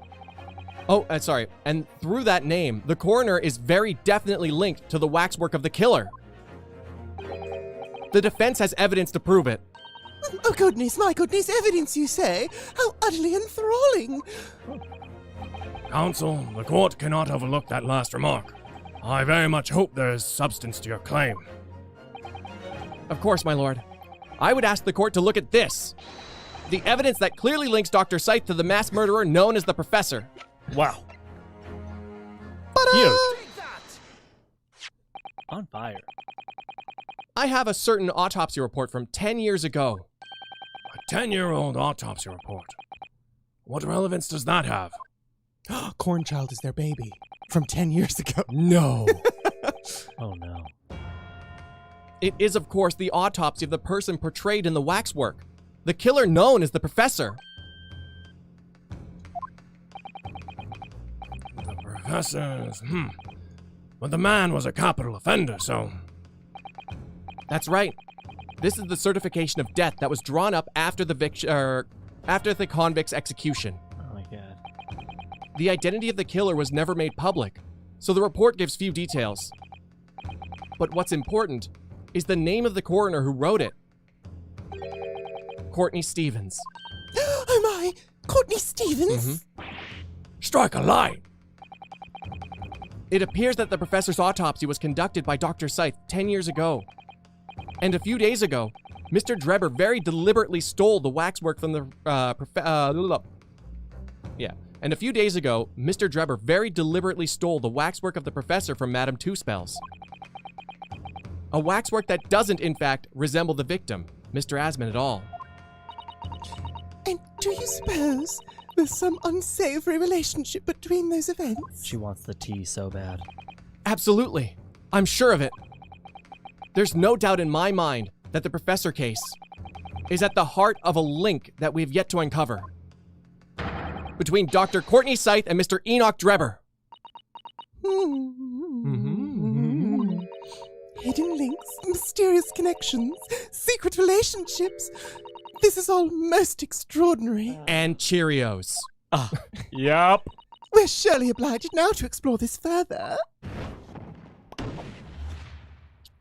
and through that name, the coroner is very definitely linked to the waxwork of the killer. The defense has evidence to prove it. Oh goodness, my goodness, evidence you say? How utterly enthralling! Counsel, the court cannot overlook that last remark. I very much hope there is substance to your claim. Of course, my lord. I would ask the court to look at this. The evidence that clearly links Dr. Site to the mass murderer known as the Professor. Wow. Huge. On fire. I have a certain autopsy report from 10 years ago. A 10-year-old autopsy report. What relevance does that have? Cornchild is their baby from 10 years ago. No. Oh no. It is, of course, the autopsy of the person portrayed in the waxwork. The killer known as the Professor. The professors, But the man was a capital offender, so... That's right. This is the certification of death that was drawn up after the convict's execution. Oh my god. The identity of the killer was never made public, so the report gives few details. But what's important is the name of the coroner who wrote it. Courtney Stevens. Oh my! Courtney Stevens? Strike a light! It appears that the professor's autopsy was conducted by Dr. Scythe 10 years ago. And a few days ago, Mr. Drebber very deliberately stole the waxwork from the And a few days ago, Mr. Drebber very deliberately stole the waxwork of the professor from Madame Two Spells. A waxwork that doesn't, in fact, resemble the victim, Mr. Asman, at all. And do you suppose there's some unsavory relationship between those events? She wants the tea so bad. Absolutely. I'm sure of it. There's no doubt in my mind that the professor case is at the heart of a link that we've yet to uncover between Dr. Courtney Scythe and Mr. Enoch Drebber. Hidden links, mysterious connections, secret relationships. This is all most extraordinary. And Cheerios. Yup. We're surely obliged now to explore this further.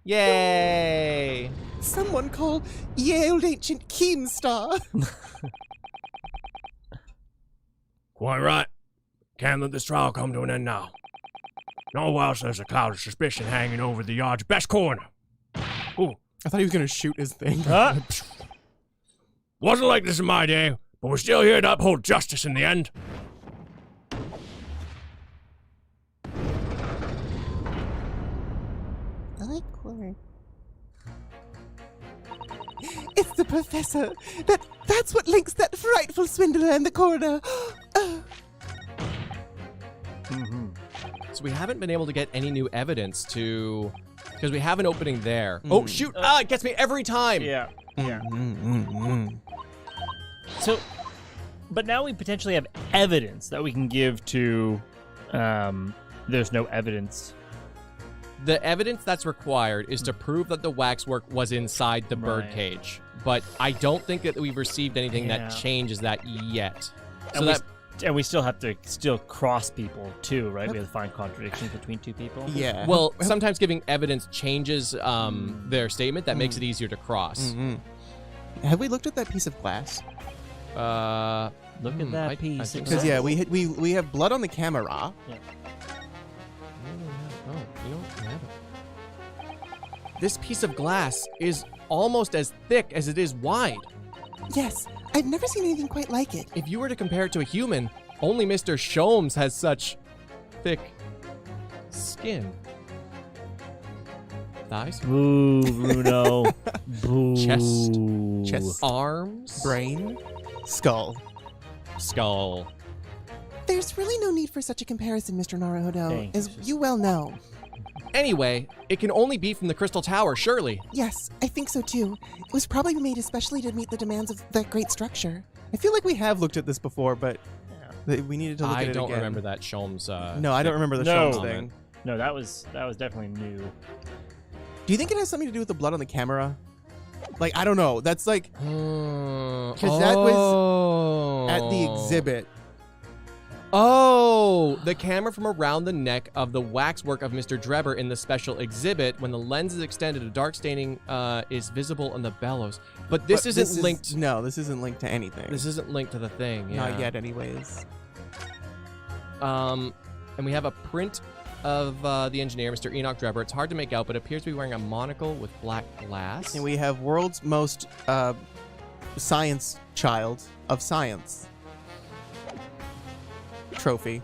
Yay! Someone call ye old ancient Keemstar. Quite right. Can't let this trial come to an end now. No whilst there's a cloud of suspicion hanging over the yard's best corner. Ooh. I thought he was going to shoot his thing. Wasn't like this in my day, but we're still here to uphold justice in the end. I like corn. It's the professor. That's what links that frightful swindler and the coroner. So we haven't been able to get any new evidence because we have an opening there. Oh, shoot! It gets me every time! Yeah. So, but now we potentially have evidence that we can give to, there's no evidence. The evidence that's required is to prove that the waxwork was inside the birdcage. But I don't think that we've received anything that changes that yet. And we still have to cross people too, right? We have to find contradictions between two people. Yeah. Well, sometimes giving evidence changes their statement. That makes it easier to cross. Have we looked at that piece of glass? Look at that piece. Because we have blood on the camera. Yeah. Oh, you know what? This piece of glass is almost as thick as it is wide. Yes, I've never seen anything quite like it. If you were to compare it to a human, only Mr. Sholmes has such thick skin. Thighs? Boo, Bruno. Boo. Chest. Arms? Brain. Skull. There's really no need for such a comparison, Mr. Naruhodo, as you well know. Anyway, it can only be from the Crystal Tower, surely. Yes, I think so too. It was probably made especially to meet the demands of that great structure. I feel like we have looked at this before, but we needed to look at it again. I don't remember that Sholmes. No, I don't remember the Sholmes thing. No, that was definitely new. Do you think it has something to do with the blood on the camera? Like, I don't know. That's like... Because that was at the exhibit. Oh, the camera from around the neck of the waxwork of Mr. Drebber in the special exhibit. When the lens is extended, a dark staining is visible on the bellows. But this isn't linked. No, this isn't linked to anything. This isn't linked to the thing. Yeah. Not yet, anyways. And we have a print of the engineer, Mr. Enoch Drebber. It's hard to make out, but appears to be wearing a monocle with black glass. And we have world's most science child of science trophy.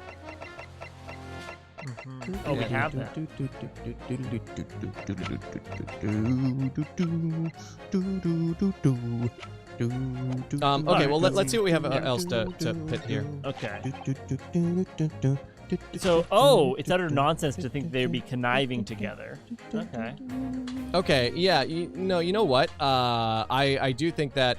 Oh, we have that. Okay, well, let's see what we have else to pit here. Okay. So, it's utter nonsense to think they'd be conniving together. Okay. Okay, yeah, you know what? I do think that,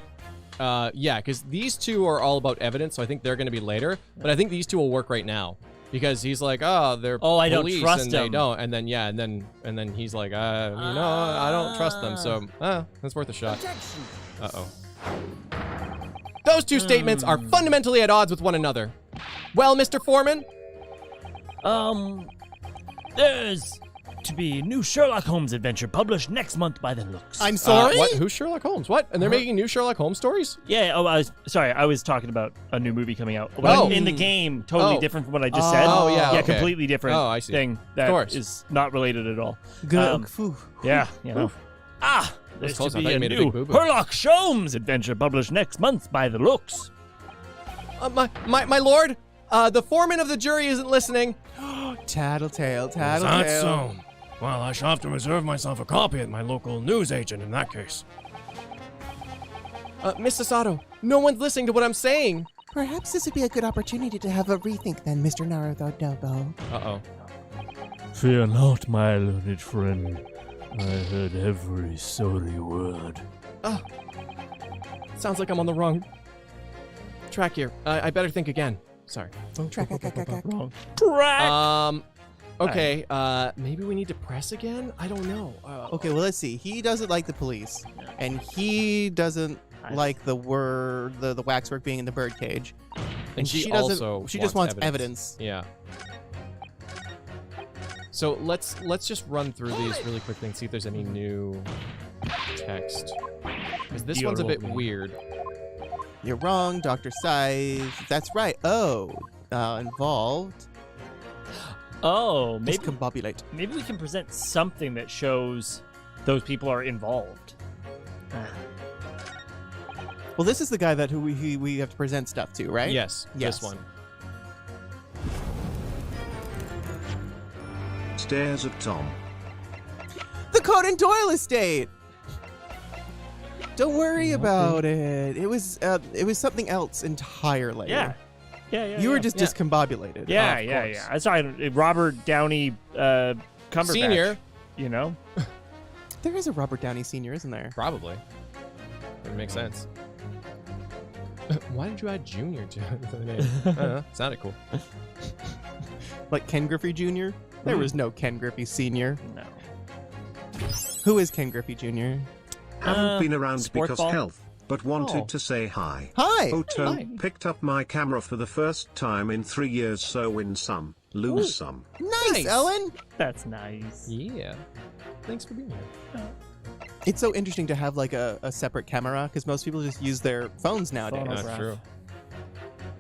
yeah, because these two are all about evidence, so I think they're going to be later, but I think these two will work right now. Because he's like, oh, they're I don't police trust and they him. don't. And then and then he's like, I don't trust them. So that's worth a shot. Uh-oh. Those two statements are fundamentally at odds with one another. Well, Mr. Foreman? There's to be a new Sherlock Holmes adventure published next month by the looks. I'm sorry? What? Who's Sherlock Holmes? What? And they're making new Sherlock Holmes stories? Yeah, I was talking about a new movie coming out. But in the game, totally different from what I just said. Oh, yeah, okay. Completely different I see. thing that is not related at all. Good. Yeah, you know. There's close. to I be thought you a made a new big boo-boo. Sherlock Holmes adventure published next month by the looks. My lord, the foreman of the jury isn't listening. Tattletale, Is that tattletale. so? Well, I shall have to reserve myself a copy at my local newsagent in that case. Miss Sasato, no one's listening to what I'm saying. Perhaps this would be a good opportunity to have a rethink then, Mr. Naruto. Uh-oh. Fear not, my learned friend. I heard every sorry word. Sounds like I'm on the wrong track here. I better think again. Sorry. Track. Okay, maybe we need to press again? I don't know. Okay, well, let's see. He doesn't like the police, and he doesn't like the waxwork being in the birdcage. And she doesn't. also She just wants evidence. Yeah. So let's just run through these really quickly and see if there's any new text. Because this one's a bit weird. You're wrong, Dr. Size. That's right. Involved. Oh, maybe Discombobulate. maybe we can present something that shows those people are involved. Well, this is the guy that we have to present stuff to, right? Yes, Yes. this one. Stares at Tom. The Conan Doyle estate. Don't worry about it. It was something else entirely. Yeah. You were just discombobulated. Yeah, Of yeah, course. yeah. I saw Robert Downey Cumberbatch. Senior. You know? There is a Robert Downey Sr., isn't there? Probably. It makes sense. Why did you add Junior to the name? I don't know. Sounded cool. Like Ken Griffey Jr.? There was no Ken Griffey Sr. No. Who is Ken Griffey Jr.? Haven't been around sport because ball? health, but wanted Oh. to say hi. Hi. Oto Hi. picked up my camera for the first time in 3 years, so win some, lose some. Nice, Ellen. That's nice. Yeah. Thanks for being here. It's so interesting to have like a separate camera because most people just use their phones nowadays. Phone. That's true.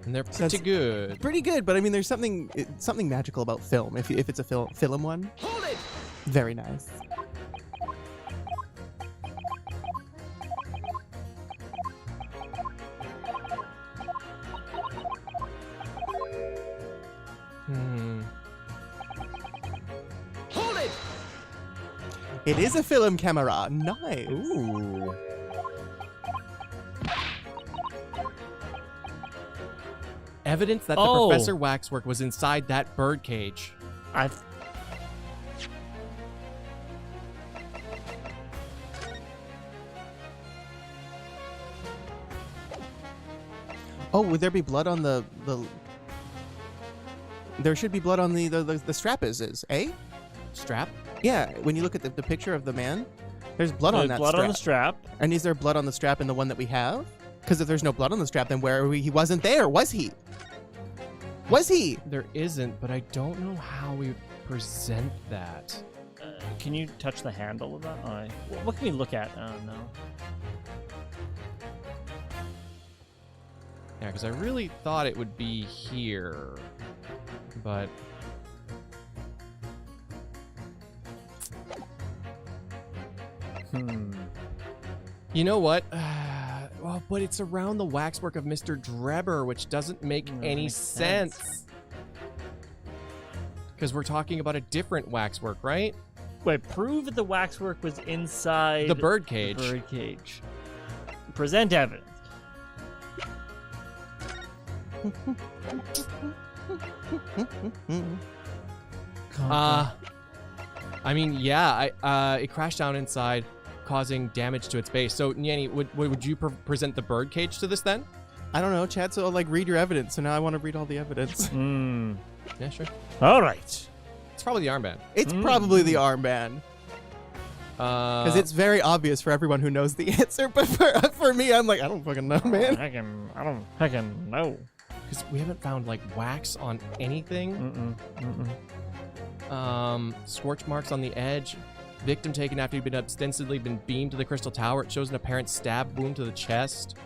And they're So pretty good. Pretty good, but I mean, there's something magical about film. If it's a film one, Hold it! very nice. Hold it! It is a film camera. Nice. Ooh. Evidence that the Professor Waxwork was inside that birdcage. Oh, would there be blood on the? There should be blood on the strap. Is eh? Strap? Yeah. When you look at the picture of the man, there's blood on that blood strap. on the strap. And is there blood on the strap in the one that we have? Because if there's no blood on the strap, then where are we? He wasn't there, was he? Was he? There isn't, but I don't know how we present that. Can you touch the handle of that? What can we look at? I don't know. Yeah, because I really thought it would be here, but you know what? Well, but it's around the waxwork of Mr. Drebber, which doesn't make any makes sense. Because we're talking about a different waxwork, right? Wait, prove that the waxwork was inside The birdcage. The birdcage. Present evidence. I mean, yeah, it crashed down inside, causing damage to its base. So, Nyanny, would you present the birdcage to this then? I don't know, Chad. So like, read your evidence. So now I want to read all the evidence. Yeah, sure. All right. It's probably the armband. It's probably the armband. Because it's very obvious for everyone who knows the answer, but for me, I'm like, I don't fucking know, man. I don't fucking know. Because we haven't found, like, wax on anything. Scorch marks on the edge. Victim taken after he'd been ostensibly beamed to the Crystal Tower. It shows an apparent stab wound to the chest.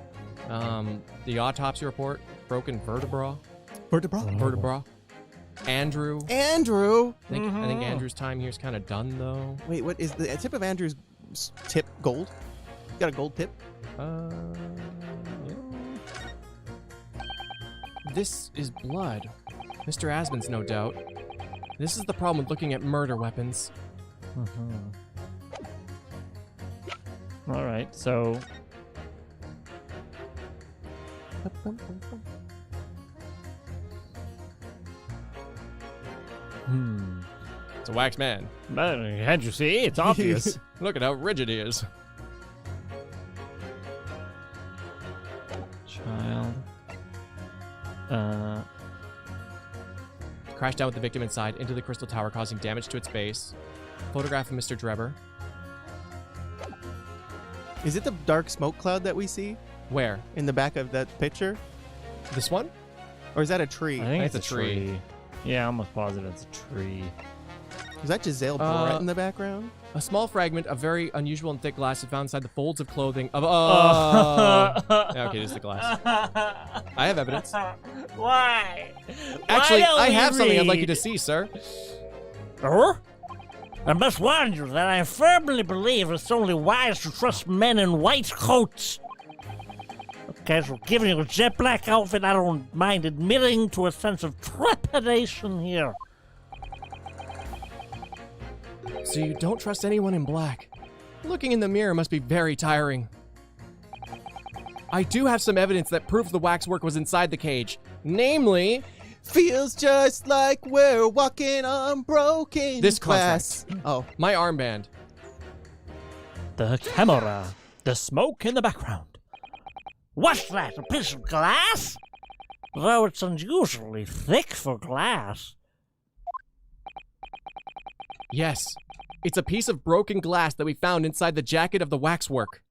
The autopsy report, broken vertebra. Vertebra. Andrew. I think Andrew's time here's kind of done, though. Wait, what is the tip of Andrew's tip? Gold? You got a gold tip? This is blood. Mr. Asmund's, no doubt. This is the problem with looking at murder weapons. All right, so... It's a wax man. Can't you see? It's obvious. Look at how rigid he is. Child. Crashed down with the victim inside into the Crystal Tower, causing damage to its base. Photograph of Mr. Drebber. Is it the dark smoke cloud that we see Where? in the back of that picture? This one? Or is that a tree? I think it's it's a a tree. Yeah, I'm almost positive it's a tree. Is that Giselle Barrett in the background? A small fragment of very unusual and thick glass is found inside the folds of clothing of... Yeah, okay, it is the glass. I have evidence. Why? Actually, Why don't I have we something I'd like you read? to see, sir. I must warn you that I firmly believe it's only wise to trust men in white coats. Okay, so giving you a jet black outfit, I don't mind admitting to a sense of trepidation here. So you don't trust anyone in black. Looking in the mirror must be very tiring. I do have some evidence that proves the waxwork was inside the cage. Namely... Feels just like we're walking on broken This glass. Oh. My armband. The camera. The smoke in the background. What's that, a piece of glass? Though it's unusually thick for glass. Yes. It's a piece of broken glass that we found inside the jacket of the waxwork.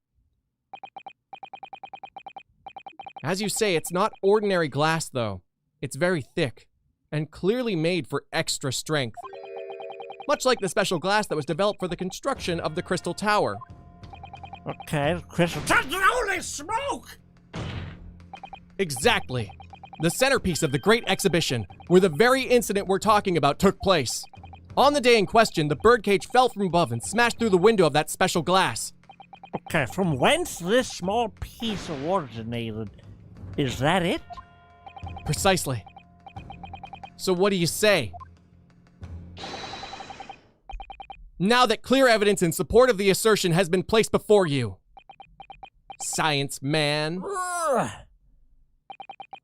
As you say, it's not ordinary glass, though. It's very thick, and clearly made for extra strength. Much like the special glass that was developed for the construction of the Crystal Tower. Okay, Crystal Tower, holy smoke! Exactly. The centerpiece of the Great Exhibition, where the very incident we're talking about took place. On the day in question, the birdcage fell from above and smashed through the window of that special glass. Okay, from whence this small piece originated? Is that it? Precisely. So what do you say? Now that clear evidence in support of the assertion has been placed before you. Science man.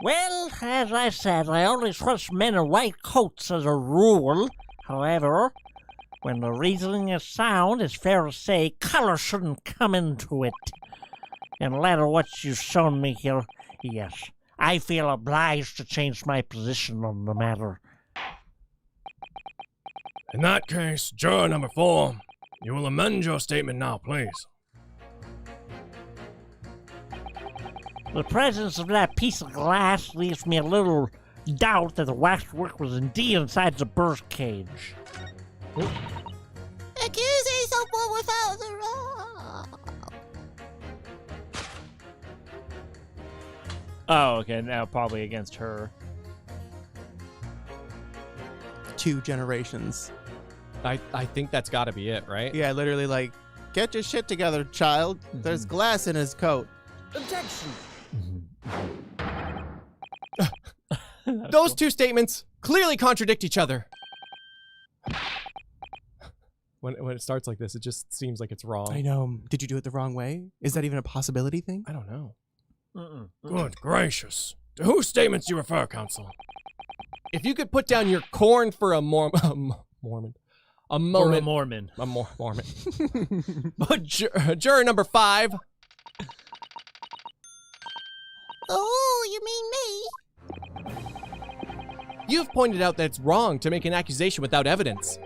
Well, as I said, I only trust men in white coats as a rule. However, when the reasoning is sound, it's fair to say color shouldn't come into it. In light of what you've shown me here, yes, I feel obliged to change my position on the matter. In that case, juror number 4, you will amend your statement now, please. The presence of that piece of glass leaves me a little doubt that the waxwork was indeed inside the bird cage. Accusing someone without the law. Oh, okay, now probably against her. 2 generations. I think that's gotta be it, right? Yeah, literally like, get your shit together, child. There's glass in his coat. Objection! Those two statements clearly contradict each other. When it starts like this, it just seems like it's wrong. I know. Did you do it the wrong way? Is that even a possibility thing? I don't know. Good gracious. To whose statements do you refer, counsel? If you could put down your corn for a Mormon. A moment. Or a Mormon. A Mormon. Juror number 5. Oh, you mean me? You've pointed out that it's wrong to make an accusation without evidence.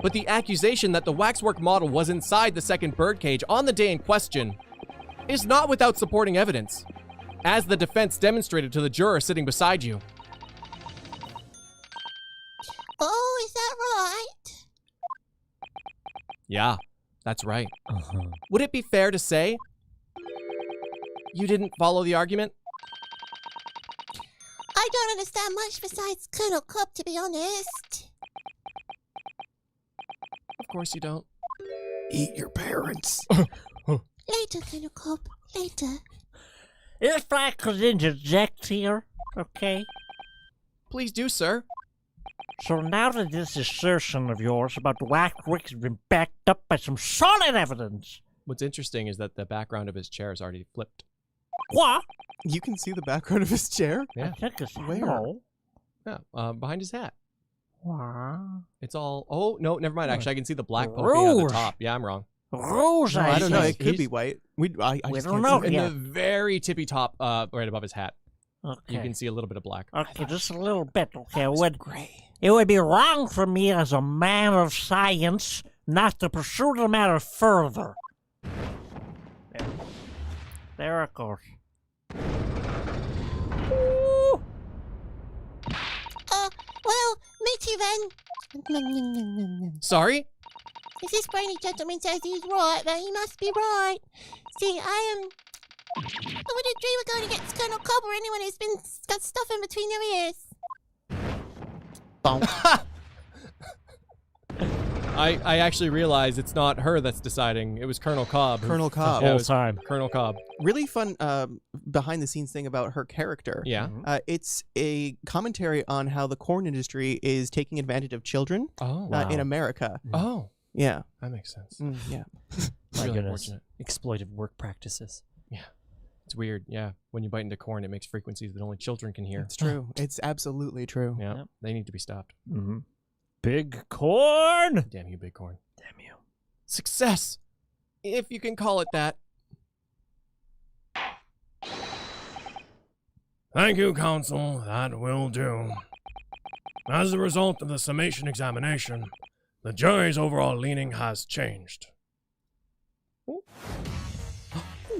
But the accusation that the waxwork model was inside the second birdcage on the day in question is not without supporting evidence, as the defense demonstrated to the juror sitting beside you. Oh, is that right? Yeah, that's right. Uh-huh. Would it be fair to say you didn't follow the argument? I don't understand much besides Colonel Cobb, to be honest. Of course you don't. Eat your parents. Later, Colonel Cobb. Later. If I could interject here, okay? Please do, sir. So now that this assertion of yours about the waxwork has been backed up by some solid evidence. What's interesting is that the background of his chair is already flipped. What? You can see the background of his chair? Yeah. I think it's Where? no. Yeah, behind his hat. What? It's all... Oh, no, never mind. Actually, I can see the black poking out of the Rouge. top. Yeah, I'm wrong. Rose, No, I don't know. say. It could be white. I We just don't can't know. see In it. Yeah. the very tippy top, right above his hat. Okay. You can see a little bit of black. Okay, just a little bit. Okay, Gray. it would be wrong for me as a man of science not to pursue the matter further. There it goes. Well, me too then. Sorry? If this brainy gentleman says he's right, then he must be right. See, I wouldn't dream of going against Colonel Cobb or anyone who's got stuff in between their ears. I actually realized it's not her that's deciding. It was Colonel Cobb. Colonel Cobb. Yeah, it Whole was time. Colonel Cobb. Really fun behind the scenes thing about her character. Yeah. It's a commentary on how the corn industry is taking advantage of children Oh, in America. Oh, Yeah. that makes sense. Yeah. My really goodness. unfortunate. Exploitive work practices. It's weird. Yeah. When you bite into corn, it makes frequencies that only children can hear. It's true. It's absolutely true. Yeah. Yep. They need to be stopped. Mm-hmm. Big corn! Damn you, big corn. Damn you. Success! If you can call it that. Thank you, counsel. That will do. As a result of the summation examination, the jury's overall leaning has changed.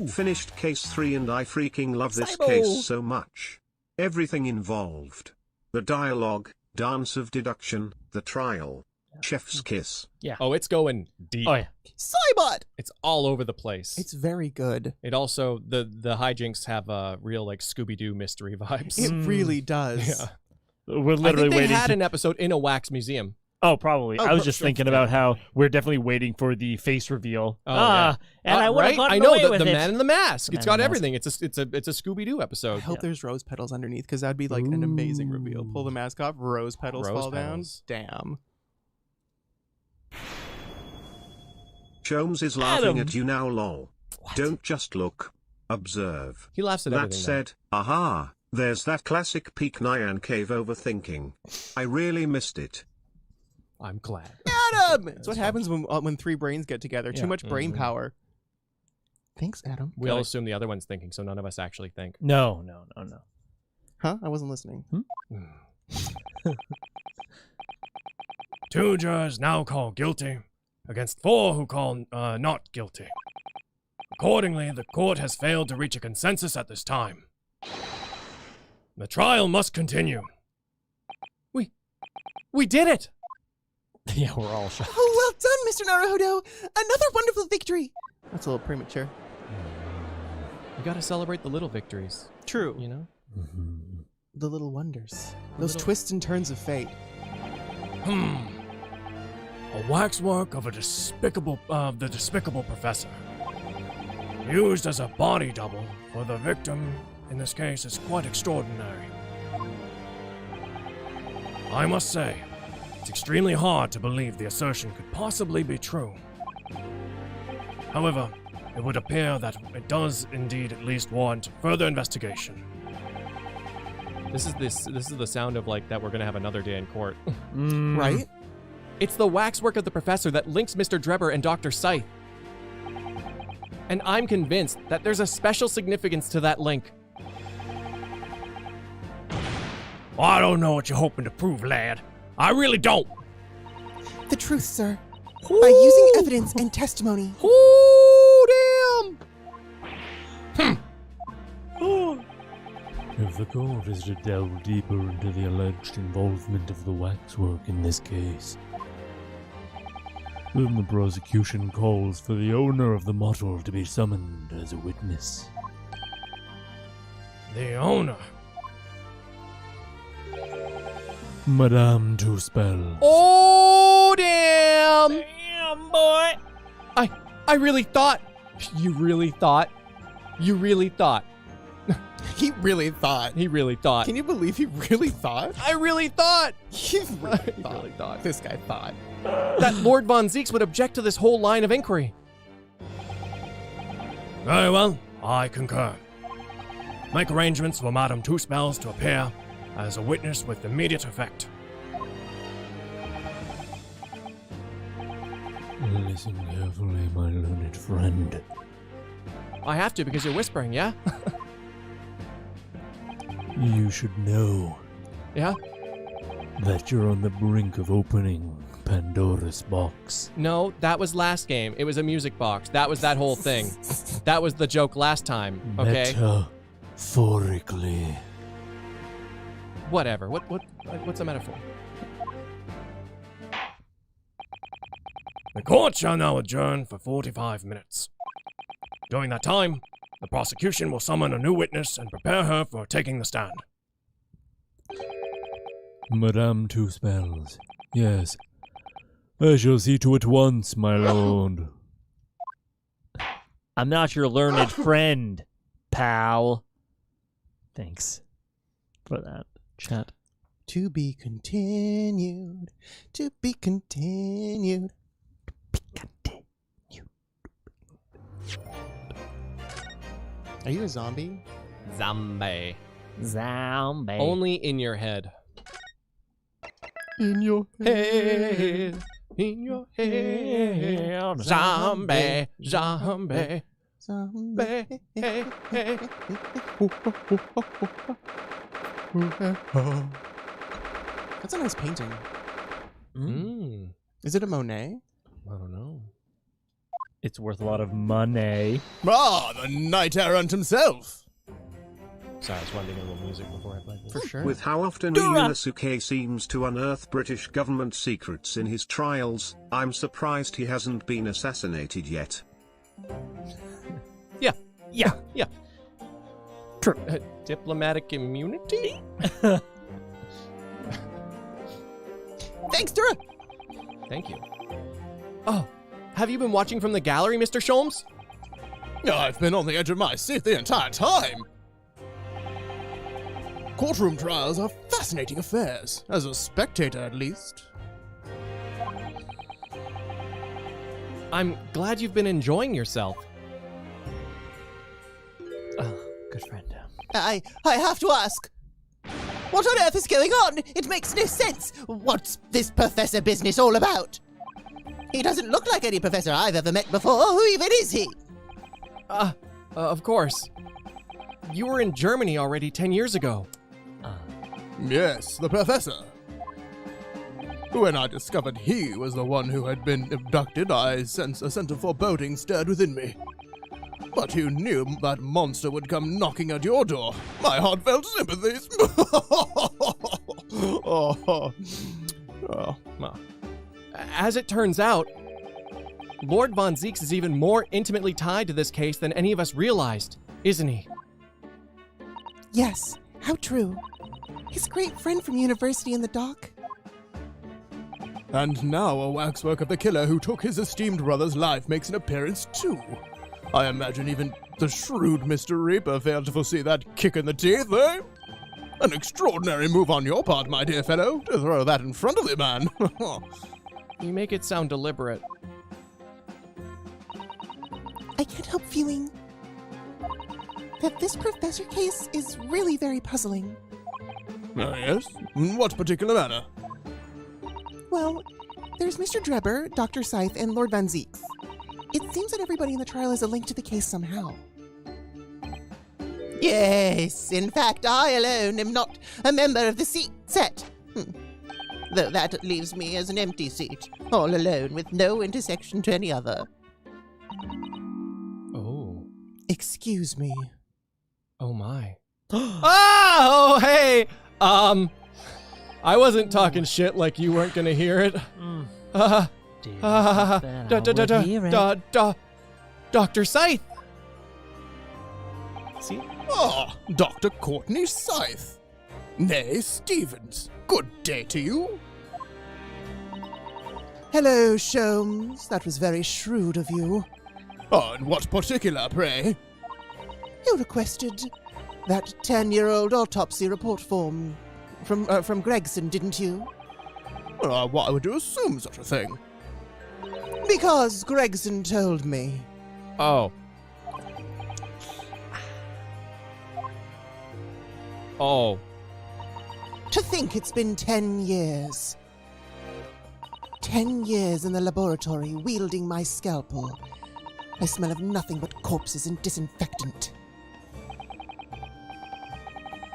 Finished case 3 and I freaking love this Cybo. case so much. Everything involved. The dialogue, dance of deduction, the trial, chef's kiss. Oh, it's going deep. Oh, yeah. Cybot! It's all over the place. It's very good. It also, the hijinks have real, like, Scooby-Doo mystery vibes. It really does. Yeah. We're I literally think they waiting. had an episode in a wax museum. Oh, probably. Oh, I was just sure. thinking about how we're definitely waiting for the face reveal. Oh, yeah. And I would have right? gotten I know, away the with it. man in the mask. It's Man in got the Mask. everything. It's a Scooby-Doo I episode. hope there's rose petals underneath, because that'd be like an amazing reveal. Pull the mask off, rose petals Rose fall petals. down. Damn. Sholmes is laughing Adam. at you now, lol. Don't just look. Observe. He laughs at That everything. said, aha, there's that classic peak NyanCave overthinking. I really missed it. though. I'm glad. Adam! It's what happens when three brains get together. Yeah. Too much brain Mhm. power. Thanks, Adam. We all assume the other one's thinking, so none of us actually think. No. Huh? I wasn't listening. Two jurors now call guilty, against 4 who call not guilty. Accordingly, the court has failed to reach a consensus at this time. The trial must continue. We did it! Yeah, we're all shocked. Oh, well done, Mr. Naruhodo! Another wonderful victory! That's a little premature. We gotta celebrate the little victories, True. you know? The little wonders. Those little- twists and turns of fate. A waxwork of the despicable professor, used as a body double for the victim in this case is quite extraordinary. I must say, it's extremely hard to believe the assertion could possibly be true. However, it would appear that it does indeed at least warrant further investigation. This is the sound of like that we're gonna have another day in court. Right? It's the waxwork of the professor that links Mr. Drebber and Dr. Scythe. And I'm convinced that there's a special significance to that link. I don't know what you're hoping to prove, lad. I really don't. The truth, sir. By using evidence and testimony. Oh, damn! If the court is to delve deeper into the alleged involvement of the waxwork in this case, then the prosecution calls for the owner of the model to be summoned as a witness. The owner. Madame Two-Spell. Oh, damn! Damn, boy. I really thought. You really thought. You really thought. He really thought. He really thought. Can you believe he really thought? I really thought. He really He thought. really thought. This guy thought. That Lord Von Zeeks would object to this whole line of inquiry. Very well, I concur. Make arrangements for Madame Two-Spells to appear as a witness with immediate effect. Listen carefully, my learned friend. I have to because you're whispering, yeah? You should know Yeah? that you're on the brink of opening Pandora's box. No, that was last game. It was a music box. That was that whole thing. That was the joke last time, okay? Metaphorically. Whatever. What's a metaphor? The court shall now adjourn for 45 minutes. During that time, the prosecution will summon a new witness and prepare her for taking the stand. Madame Two-Spells. Yes. I shall see to it once, my lord. I'm not your learned friend, pal. Thanks for that, chat. To be continued. To be continued. Are you a zombie? Zombie. Zombie. Only in your head. In your Head. In your head. Zombie. Zombie. Zombie. Hey, hey. That's a nice painting. Mm. Is it a Monet? I don't know. It's worth a lot of money. Ah, the knight errant himself. Sorry, I was wondering a little music before I played this. For sure. With how often Inosuke seems to unearth British government secrets in his trials, I'm surprised he hasn't been assassinated yet. Yeah. True. Diplomatic immunity? Thanks, Dura. Thank you. Oh, have you been watching from the gallery, Mr. Sholmes? I've been on the edge of my seat the entire time. Courtroom trials are fascinating affairs, as a spectator at least. I'm glad you've been enjoying yourself. Good friend. I have to ask. What on earth is going on? It makes no sense. What's this professor business all about? He doesn't look like any professor I've ever met before. Who even is he? Of course. You were in Germany already 10 years ago. Yes, the professor. When I discovered he was the one who had been abducted, I sensed a sense of foreboding stirred within me. But who knew that monster would come knocking at your door? My heartfelt sympathies. Well, as it turns out, Lord Von Zeeks is even more intimately tied to this case than any of us realized, isn't he? Yes, how true. His great friend from university in the dock. And now a waxwork of the killer who took his esteemed brother's life makes an appearance too. I imagine even the shrewd Mr. Reaper failed to foresee that kick in the teeth, eh? An extraordinary move on your part, my dear fellow, to throw that in front of the man. You make it sound deliberate. I can't help feeling that this professor case is really very puzzling. Yes? In what particular manner? Well, there's Mr. Drebber, Dr. Scythe, and Lord Van Zeeks. It seems that everybody in the trial has a link to the case somehow. Yes, in fact, I alone am not a member of the seat set. Though that leaves me as an empty seat, all alone with no intersection to any other. Oh. Excuse me. Oh my. Oh, hey! I wasn't talking shit like you weren't gonna hear it. Dr. Scythe! See? Ah, Dr. Courtney Scythe. Nay, Stevens. Good day to you. Hello, Sholmes. That was very shrewd of you. In what particular, pray? You requested that 10-year-old autopsy report form from Gregson, didn't you? Why would you assume such a thing? Because Gregson told me. Oh. Oh. To think it's been 10 years. 10 years in the laboratory wielding my scalpel. I smell of nothing but corpses and disinfectant.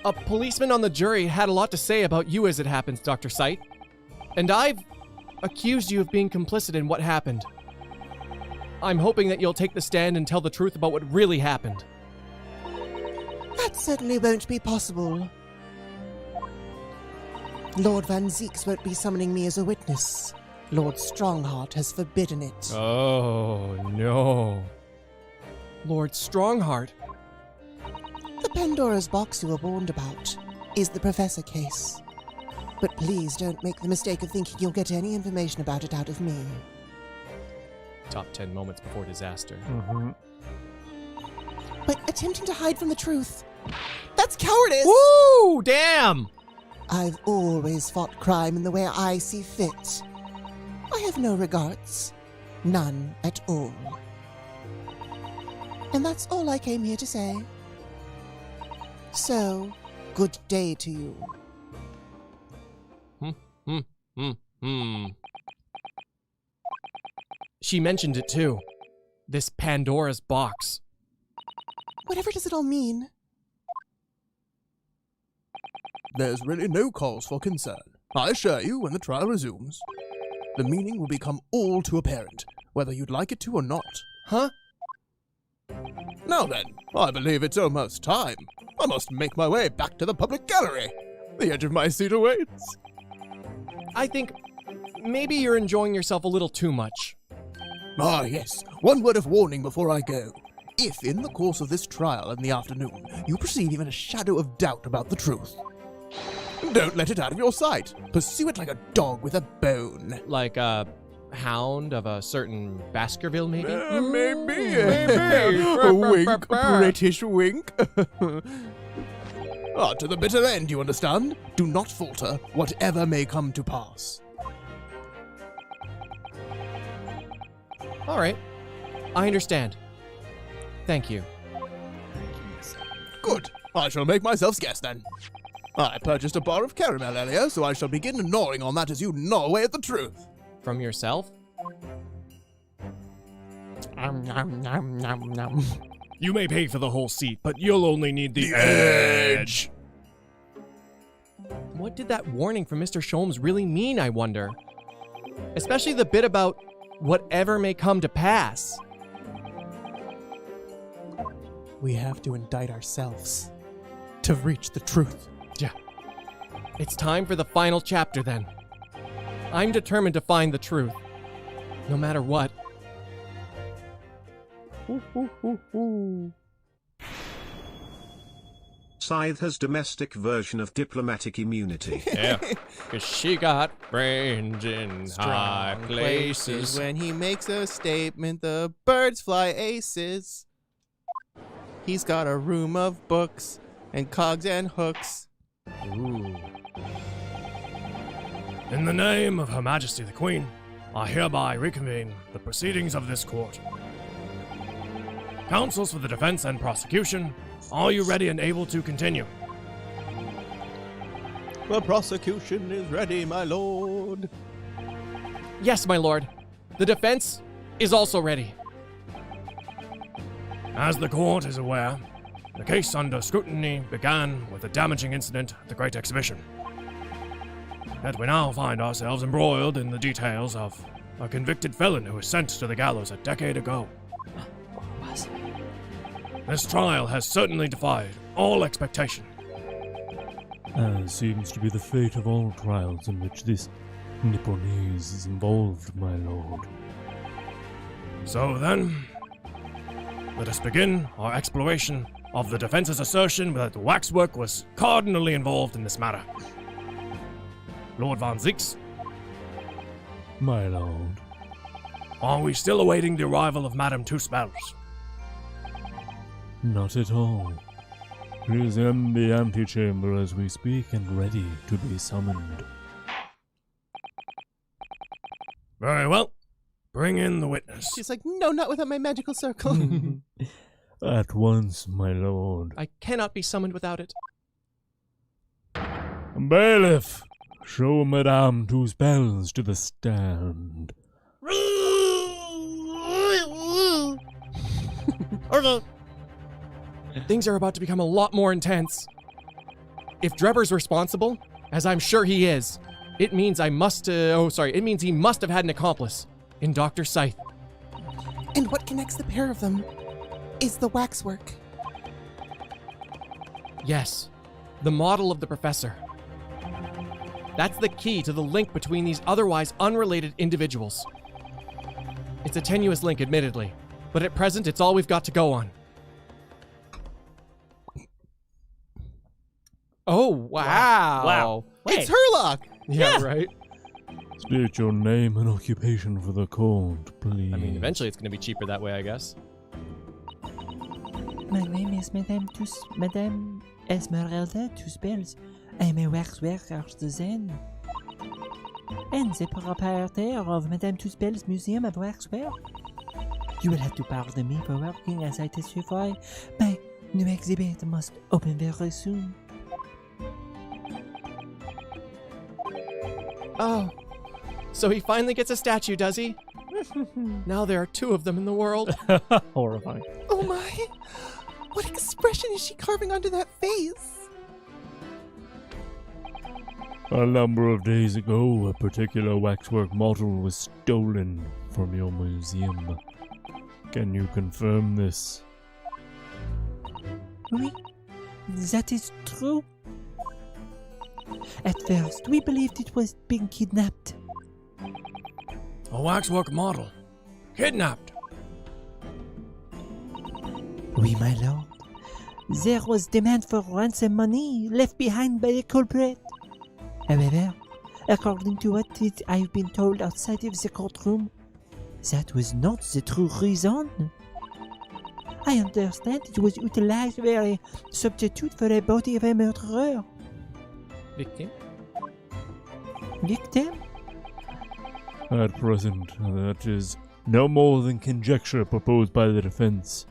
A policeman on the jury had a lot to say about you as it happens, Dr. Scythe. And I've accused you of being complicit in what happened. I'm hoping that you'll take the stand and tell the truth about what really happened. That certainly won't be possible. Lord Van Zeeks won't be summoning me as a witness. Lord Strongheart has forbidden it. Oh, no. Lord Strongheart? The Pandora's box you were warned about is the Professor case. But please don't make the mistake of thinking you'll get any information about it out of me. Top 10 moments before disaster. But attempting to hide from the truth, that's cowardice! Woo! Damn! I've always fought crime in the way I see fit. I have no regards. None at all. And that's all I came here to say. So, good day to you. She mentioned it too. This Pandora's box. Whatever does it all mean? There's really no cause for concern. I assure you, when the trial resumes, the meaning will become all too apparent, whether you'd like it to or not. Huh? Now then, I believe it's almost time. I must make my way back to the public gallery. The edge of my seat awaits. I think maybe you're enjoying yourself a little too much. Ah, yes. One word of warning before I go. If, in the course of this trial in the afternoon, you perceive even a shadow of doubt about the truth, don't let it out of your sight. Pursue it like a dog with a bone. Like a hound of a certain Baskerville, maybe? Maybe. A wink, British wink. To the bitter end, you understand? Do not falter, whatever may come to pass. All right. I understand. Thank you. Good. I shall make myself scarce then. I purchased a bar of caramel earlier, so I shall begin gnawing on that as you gnaw away at the truth. From yourself? You may pay for the whole seat, but you'll only need the edge. What did that warning from Mr. Sholmes really mean, I wonder? Especially the bit about whatever may come to pass. We have to indict ourselves to reach the truth. Yeah. It's time for the final chapter then. I'm determined to find the truth. No matter what. Scythe has domestic version of diplomatic immunity. Yeah, 'cause she got brains in high places. When he makes a statement, the birds fly aces. He's got a room of books and cogs and hooks. Ooh. In the name of Her Majesty the Queen, I hereby reconvene the proceedings of this court. Counsels for the defense and prosecution, are you ready and able to continue? The prosecution is ready, my lord. Yes, my lord. The defense is also ready. As the court is aware, The case under scrutiny began with a damaging incident at the Great Exhibition. Yet we now find ourselves embroiled in the details of a convicted felon who was sent to the gallows a decade ago. This trial has certainly defied all expectation. As seems to be the fate of all trials in which this Nipponese is involved, my lord. So then, let us begin our exploration of the defense's assertion that the waxwork was cardinally involved in this matter. Lord Van Zieks, My lord. are we still awaiting the arrival of Madame Two Spells? Not at all. He is in the antechamber as we speak and ready to be summoned. Very well. Bring in the witness. She's like, no, not without my magical circle. At once, my lord. I cannot be summoned without it. Bailiff, show Madame Two Spells to the stand. Okay. Things are about to become a lot more intense. If Drebber's responsible, as I'm sure he is, it means it means he must have had an accomplice in Dr. Scythe. And what connects the pair of them is the waxwork. Yes, the model of the professor. That's the key to the link between these otherwise unrelated individuals. It's a tenuous link, admittedly, but at present it's all we've got to go on. Oh, wow. It's Herlock! Yeah, right? State your name and occupation for the court, please. I mean, eventually it's going to be cheaper that way, I guess. My name is Madame Esmeralda Two Spells. I'm a waxwork artisan. And the proprietor of Madame Two Spells Museum of Waxwork. You will have to pardon me for working as I testify. My new exhibit must open very soon. Oh, so he finally gets a statue, does he? Now there are two of them in the world. Horrifying. Oh my! What expression is she carving onto that face? A number of days ago, a particular waxwork model was stolen from your museum. Can you confirm this? Oui, that is true. At first, we believed it was being kidnapped. A waxwork model. Kidnapped. Oui, my lord. There was demand for ransom money left behind by the culprit. However, according to what I've been told outside of the courtroom, that was not the true reason. I understand it was utilized as a substitute for the body of a murderer. Victim? Victim? At present, that is no more than conjecture proposed by the defense.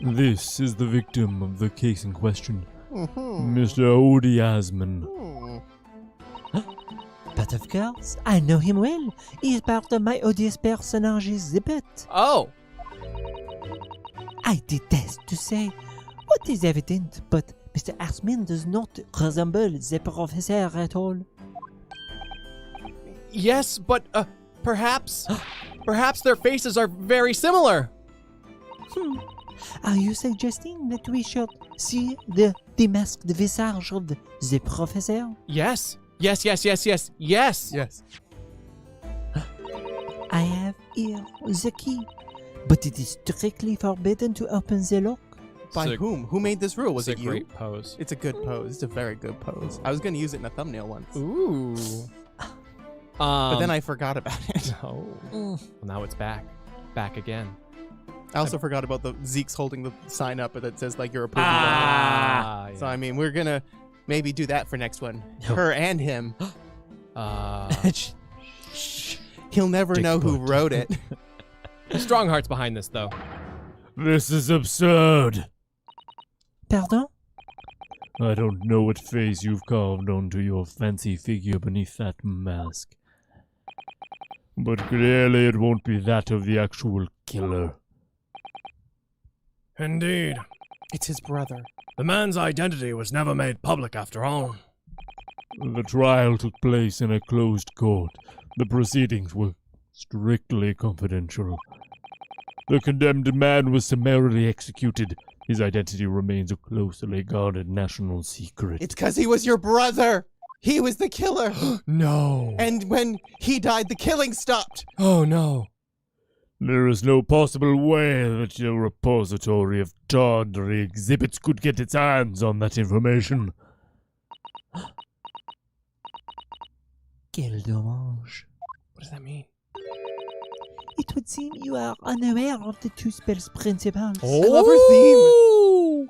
This is the victim of the case in question, Mr. Odie Asman. But of course, I know him well. He is part of my odious personage exhibit. Oh! I detest to say what is evident, but Mr. Asman does not resemble the professor at all. Yes, but perhaps their faces are very similar. Are you suggesting that we should see the demasked visage of the professor? Yes. Yes. I have here the key, but it is strictly forbidden to open the lock. By whom? Who made this rule? Was it a you? great pose. It's a good pose. It's a very good pose. I was going to use it in a thumbnail once. Ooh. But then I forgot about it. Oh. Well, now it's back. Back again. I also forgot about the Zeke's holding the sign up that says, like, you're approving. Yeah. So, I mean, we're going to maybe do that for next one. Her and him. He'll never know who wrote it. Strong hearts behind this, though. This is absurd. Pardon? I don't know what face you've carved onto your fancy figure beneath that mask. But clearly it won't be that of the actual killer. Indeed. It's his brother. The man's identity was never made public after all. The trial took place in a closed court. The proceedings were strictly confidential. The condemned man was summarily executed. His identity remains a closely guarded national secret. It's because he was your brother. He was the killer. No. And when he died, the killing stopped. Oh no. There is no possible way that your repository of tawdry exhibits could get its hands on that information. Quel dommage. What does that mean? It would seem you are unaware of the two spells principles. I love her theme.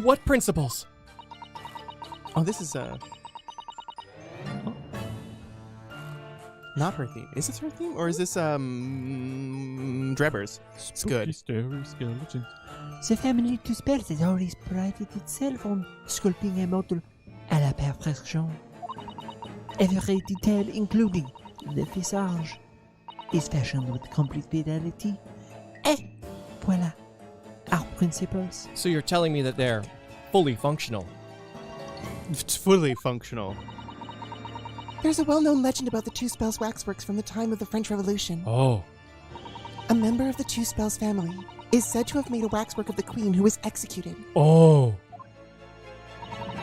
What principles? Oh, this is not her theme. Is this her theme, or is this Drebber's? It's good. Scary skeletons. The family two spells has always prided itself on sculpting a model à la perfection. Every detail, including the visage, is fashioned with complete fidelity. Et voilà, our principles. So you're telling me that they're fully functional? It's fully functional. There's a well-known legend about the Two Spells waxworks from the time of the French Revolution. Oh. A member of the Two Spells family is said to have made a waxwork of the queen who was executed. Oh.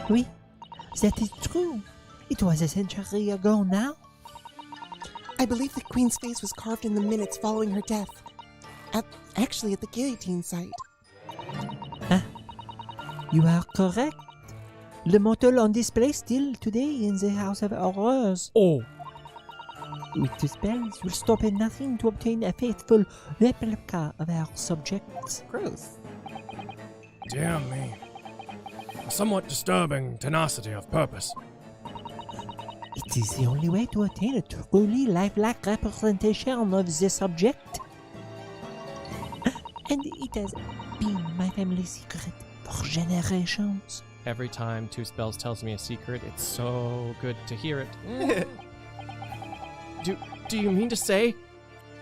Oui, that is true. It was a century ago now. I believe the queen's face was carved in the minutes following her death. Actually at the guillotine site. You are correct. The model on display still today in the House of Horrors. Oh. With two spells, will stop at nothing to obtain a faithful replica of our subjects. Gross. Dear me. A somewhat disturbing tenacity of purpose. It is the only way to attain a truly lifelike representation of the subject. And it has been my family secret for generations. Every time Two Spells tells me a secret, it's so good to hear it. Do you mean to say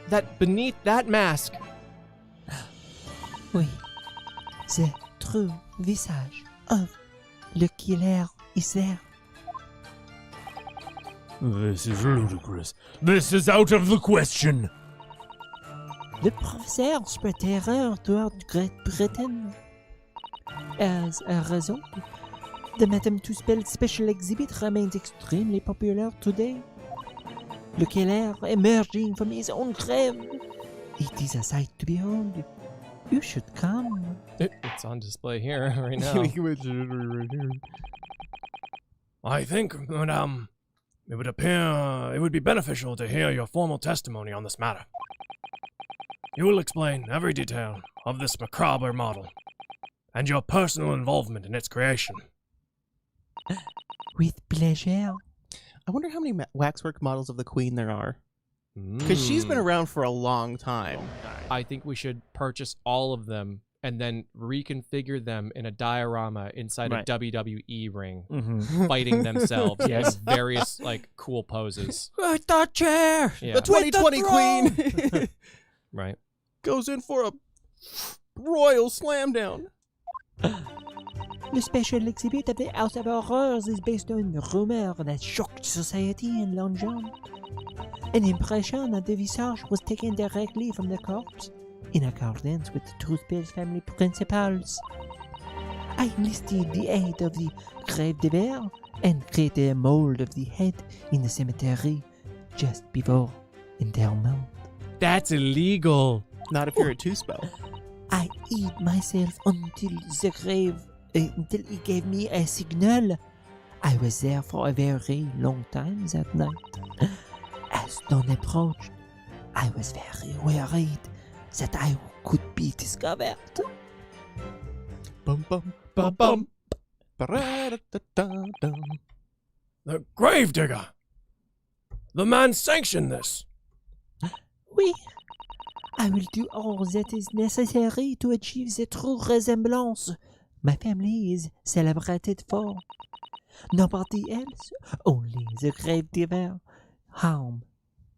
that beneath that mask? Oui, the true visage of le killer is there. This is ludicrous. This is out of the question. Le professeur spread terror throughout Great Britain. As a result, the Madame Two-Spell special exhibit remains extremely popular today. Le killer emerging from his own grave. It is a sight to behold. You should come. It's on display here right now. I think, madame, it would appear it would be beneficial to hear your formal testimony on this matter. You will explain every detail of this macabre model and your personal involvement in its creation. With pleasure. I wonder how many waxwork models of the queen there are. Because she's been around for a long time. I think we should purchase all of them and then reconfigure them in a diorama inside a WWE ring, fighting themselves in various like cool poses. Right, that chair. Yeah. The 2020 queen Right. goes in for a royal slam down. The special exhibit of the House of Horrors is based on a rumor that shocked society in London. An impression of the visage was taken directly from the corpse, in accordance with the Two Spells family principles. I enlisted the aid of the grave digger and created a mold of the head in the cemetery just before interment. That's illegal. Not if you're a two-spell. I hid myself until the grave, until he gave me a signal. I was there for a very long time that night. As dawn approached, I was very worried that I could be discovered. Bum bum bum bum. Ba-ra-da-da-da-dum. The gravedigger! The man sanctioned this! Oui, I will do all that is necessary to achieve the true resemblance my family is celebrated for. Nobody else, only the gravedigger. Harm.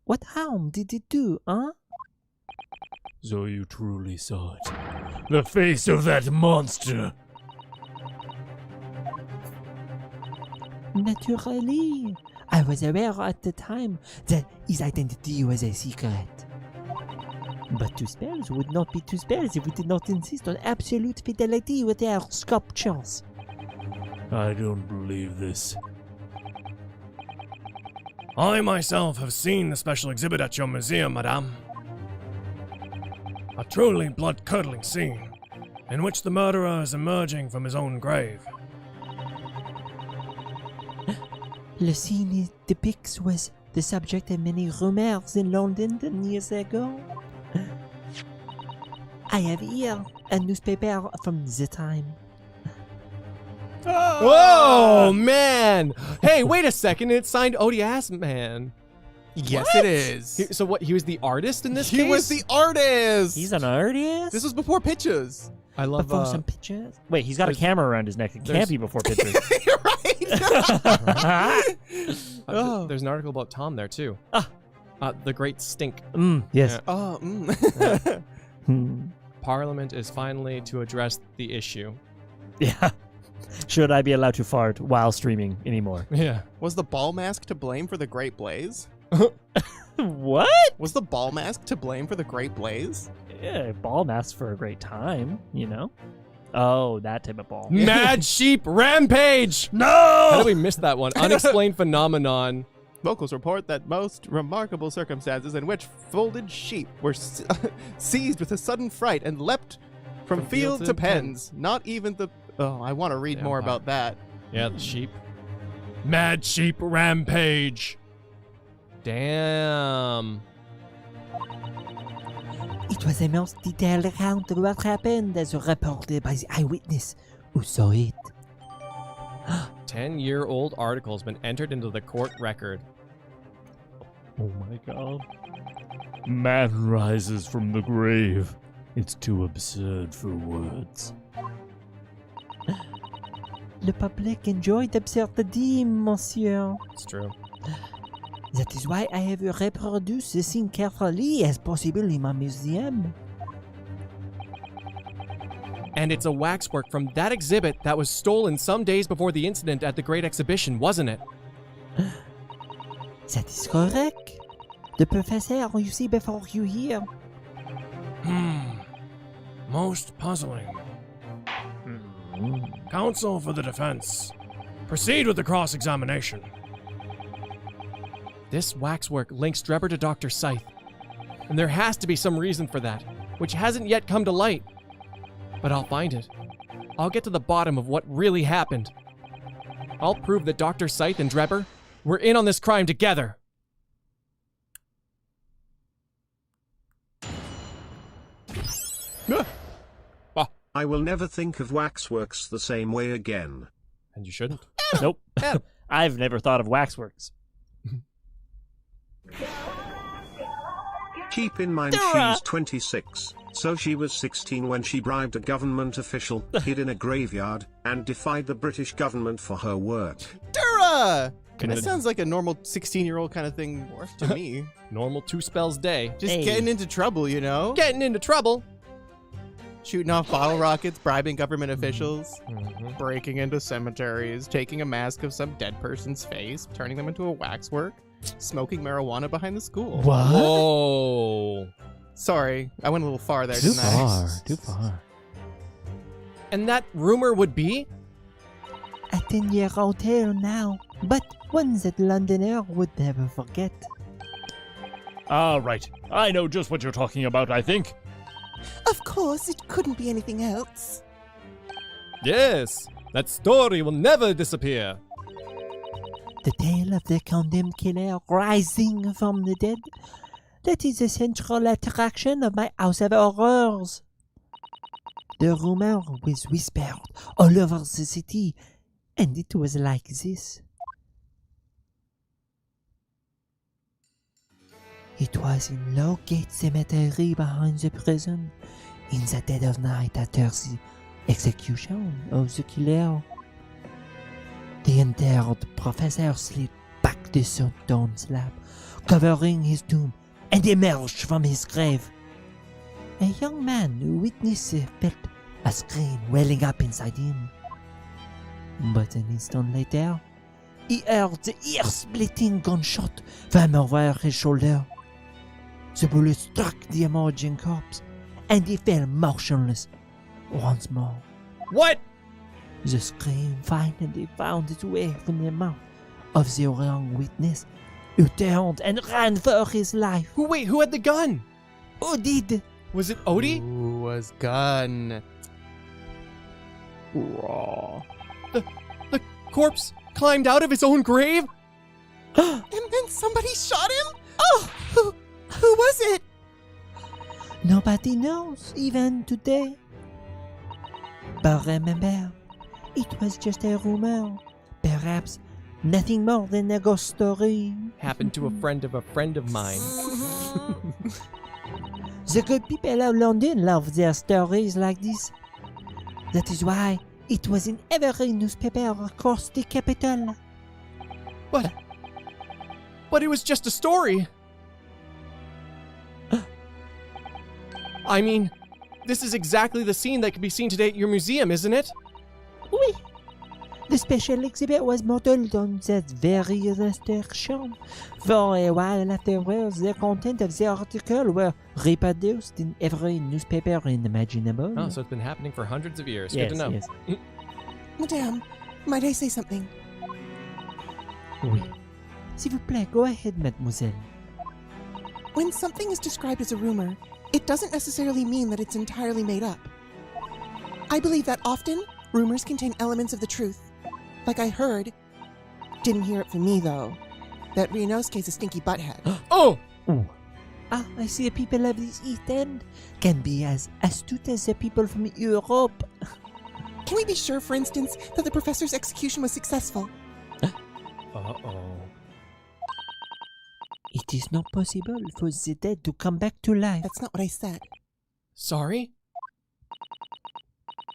What harm did it do, huh? So you truly saw it. The face of that monster. Naturally. I was aware at the time that his identity was a secret. But two spells would not be two spells if we did not insist on absolute fidelity with our sculptures. I don't believe this. I myself have seen the special exhibit at your museum, madame. A truly blood-curdling scene, in which the murderer is emerging from his own grave. The scene it depicts was the subject of many rumors in London 10 years ago. I have here a newspaper from the time. Whoa, man! Hey, wait a second. It's signed Odias Man. Yes, What? it is. So what? He was the artist in this case? He was the artist. He's an artist? This was before pictures. I love. Before some pictures. Wait, he's got a camera around his neck. It can't be before pictures. You're right. Oh. There's an article about Tom there too. The Great Stink. Yes. Yeah. Hmm. Parliament is finally to address the issue. Yeah. Should I be allowed to fart while streaming anymore? Yeah. Was the ball mask to blame for the Great Blaze? What? Was the ball mask to blame for the Great Blaze? Yeah, ball masks for a great time, you know? Oh, that type of ball. Mad Sheep Rampage! No! How did we miss that one? Unexplained phenomenon. Locals report that most remarkable circumstances in which folded sheep were seized with a sudden fright and leapt from field to pens. Not even the... Oh, I want to read more about that. Yeah, the sheep. Mad Sheep Rampage. Damn. It was a most detailed account of what happened as reported by the eyewitness who saw it. 10-year-old article has been entered into the court record. Oh my god. Man rises from the grave. It's too absurd for words. Le public enjoyed absurdity, monsieur. It's true. That is why I have reproduced the scene carefully as possible in my museum. And it's a waxwork from that exhibit that was stolen some days before the incident at the Great Exhibition, wasn't it? That is correct. The professor you see before you here. Most puzzling. Counsel for the defense. Proceed with the cross-examination. This waxwork links Drebber to Dr. Scythe. And there has to be some reason for that, which hasn't yet come to light. But I'll find it. I'll get to the bottom of what really happened. I'll prove that Dr. Scythe and Drebber were in on this crime together. I will never think of waxworks the same way again. And you shouldn't. Nope. I've never thought of waxworks. Keep in mind she's 26, so she was 16 when she bribed a government official, hid in a graveyard, and defied the British government for her work. Dura! That sounds like a normal 16-year-old kind of thing to me. Normal 2 spells day. Just getting into trouble, you know? Getting into trouble. Shooting off bottle rockets, bribing government officials, breaking into cemeteries, taking a mask of some dead person's face, turning them into a waxwork, smoking marijuana behind the school. What? Whoa. Sorry, I went a little far there, Too didn't I? far. Too far. And that rumor would be? A 10-year-old tale now, but one that Londoner would never forget. Right. I know just what you're talking about, I think. Of course, it couldn't be anything else. Yes. That story will never disappear. The tale of the condemned killer rising from the dead. That is the central attraction of my House of Horrors. The rumor was whispered all over the city, and it was like this. It was in Lowgate Cemetery behind the prison, in the dead of night after the execution of the killer. The interred professor slid back the stone slab, covering his tomb, and emerged from his grave. A young man who witnessed felt a scream welling up inside him. But an instant later, he heard the ear-splitting gunshot from over his shoulder. The bullet struck the emerging corpse, and he fell motionless once more. What? The scream finally found its way from the mouth of the young witness, who turned and ran for his life. Who had the gun? Who did? Was it Odie? Who was gun? The corpse climbed out of his own grave? And then somebody shot him? Oh, who was it? Nobody knows, even today. But remember, it was just a rumor. Perhaps nothing more than a ghost story. Happened to a friend of mine. The good people of London love their stories like this. That is why it was in every newspaper across the capital. But it was just a story. I mean, this is exactly the scene that can be seen today at your museum, isn't it? Oui. The special exhibit was modeled on that very illustration. For a while afterwards, the content of the article were reproduced in every newspaper imaginable. Oh, so it's been happening for hundreds of years. Yes, Good to know. yes. Madame, might I say something? Oui. S'il vous plaît, go ahead, mademoiselle. When something is described as a rumor, it doesn't necessarily mean that it's entirely made up. I believe that often, rumors contain elements of the truth. Like I heard, didn't hear it from me though, that Ryunosuke's a stinky butthead. Oh! Ooh. Ah, I see the people of this East End can be as astute as the people from Europe. Can we be sure, for instance, that the professor's execution was successful? Uh-oh. It is not possible for the dead to come back to life. That's not what I said. Sorry?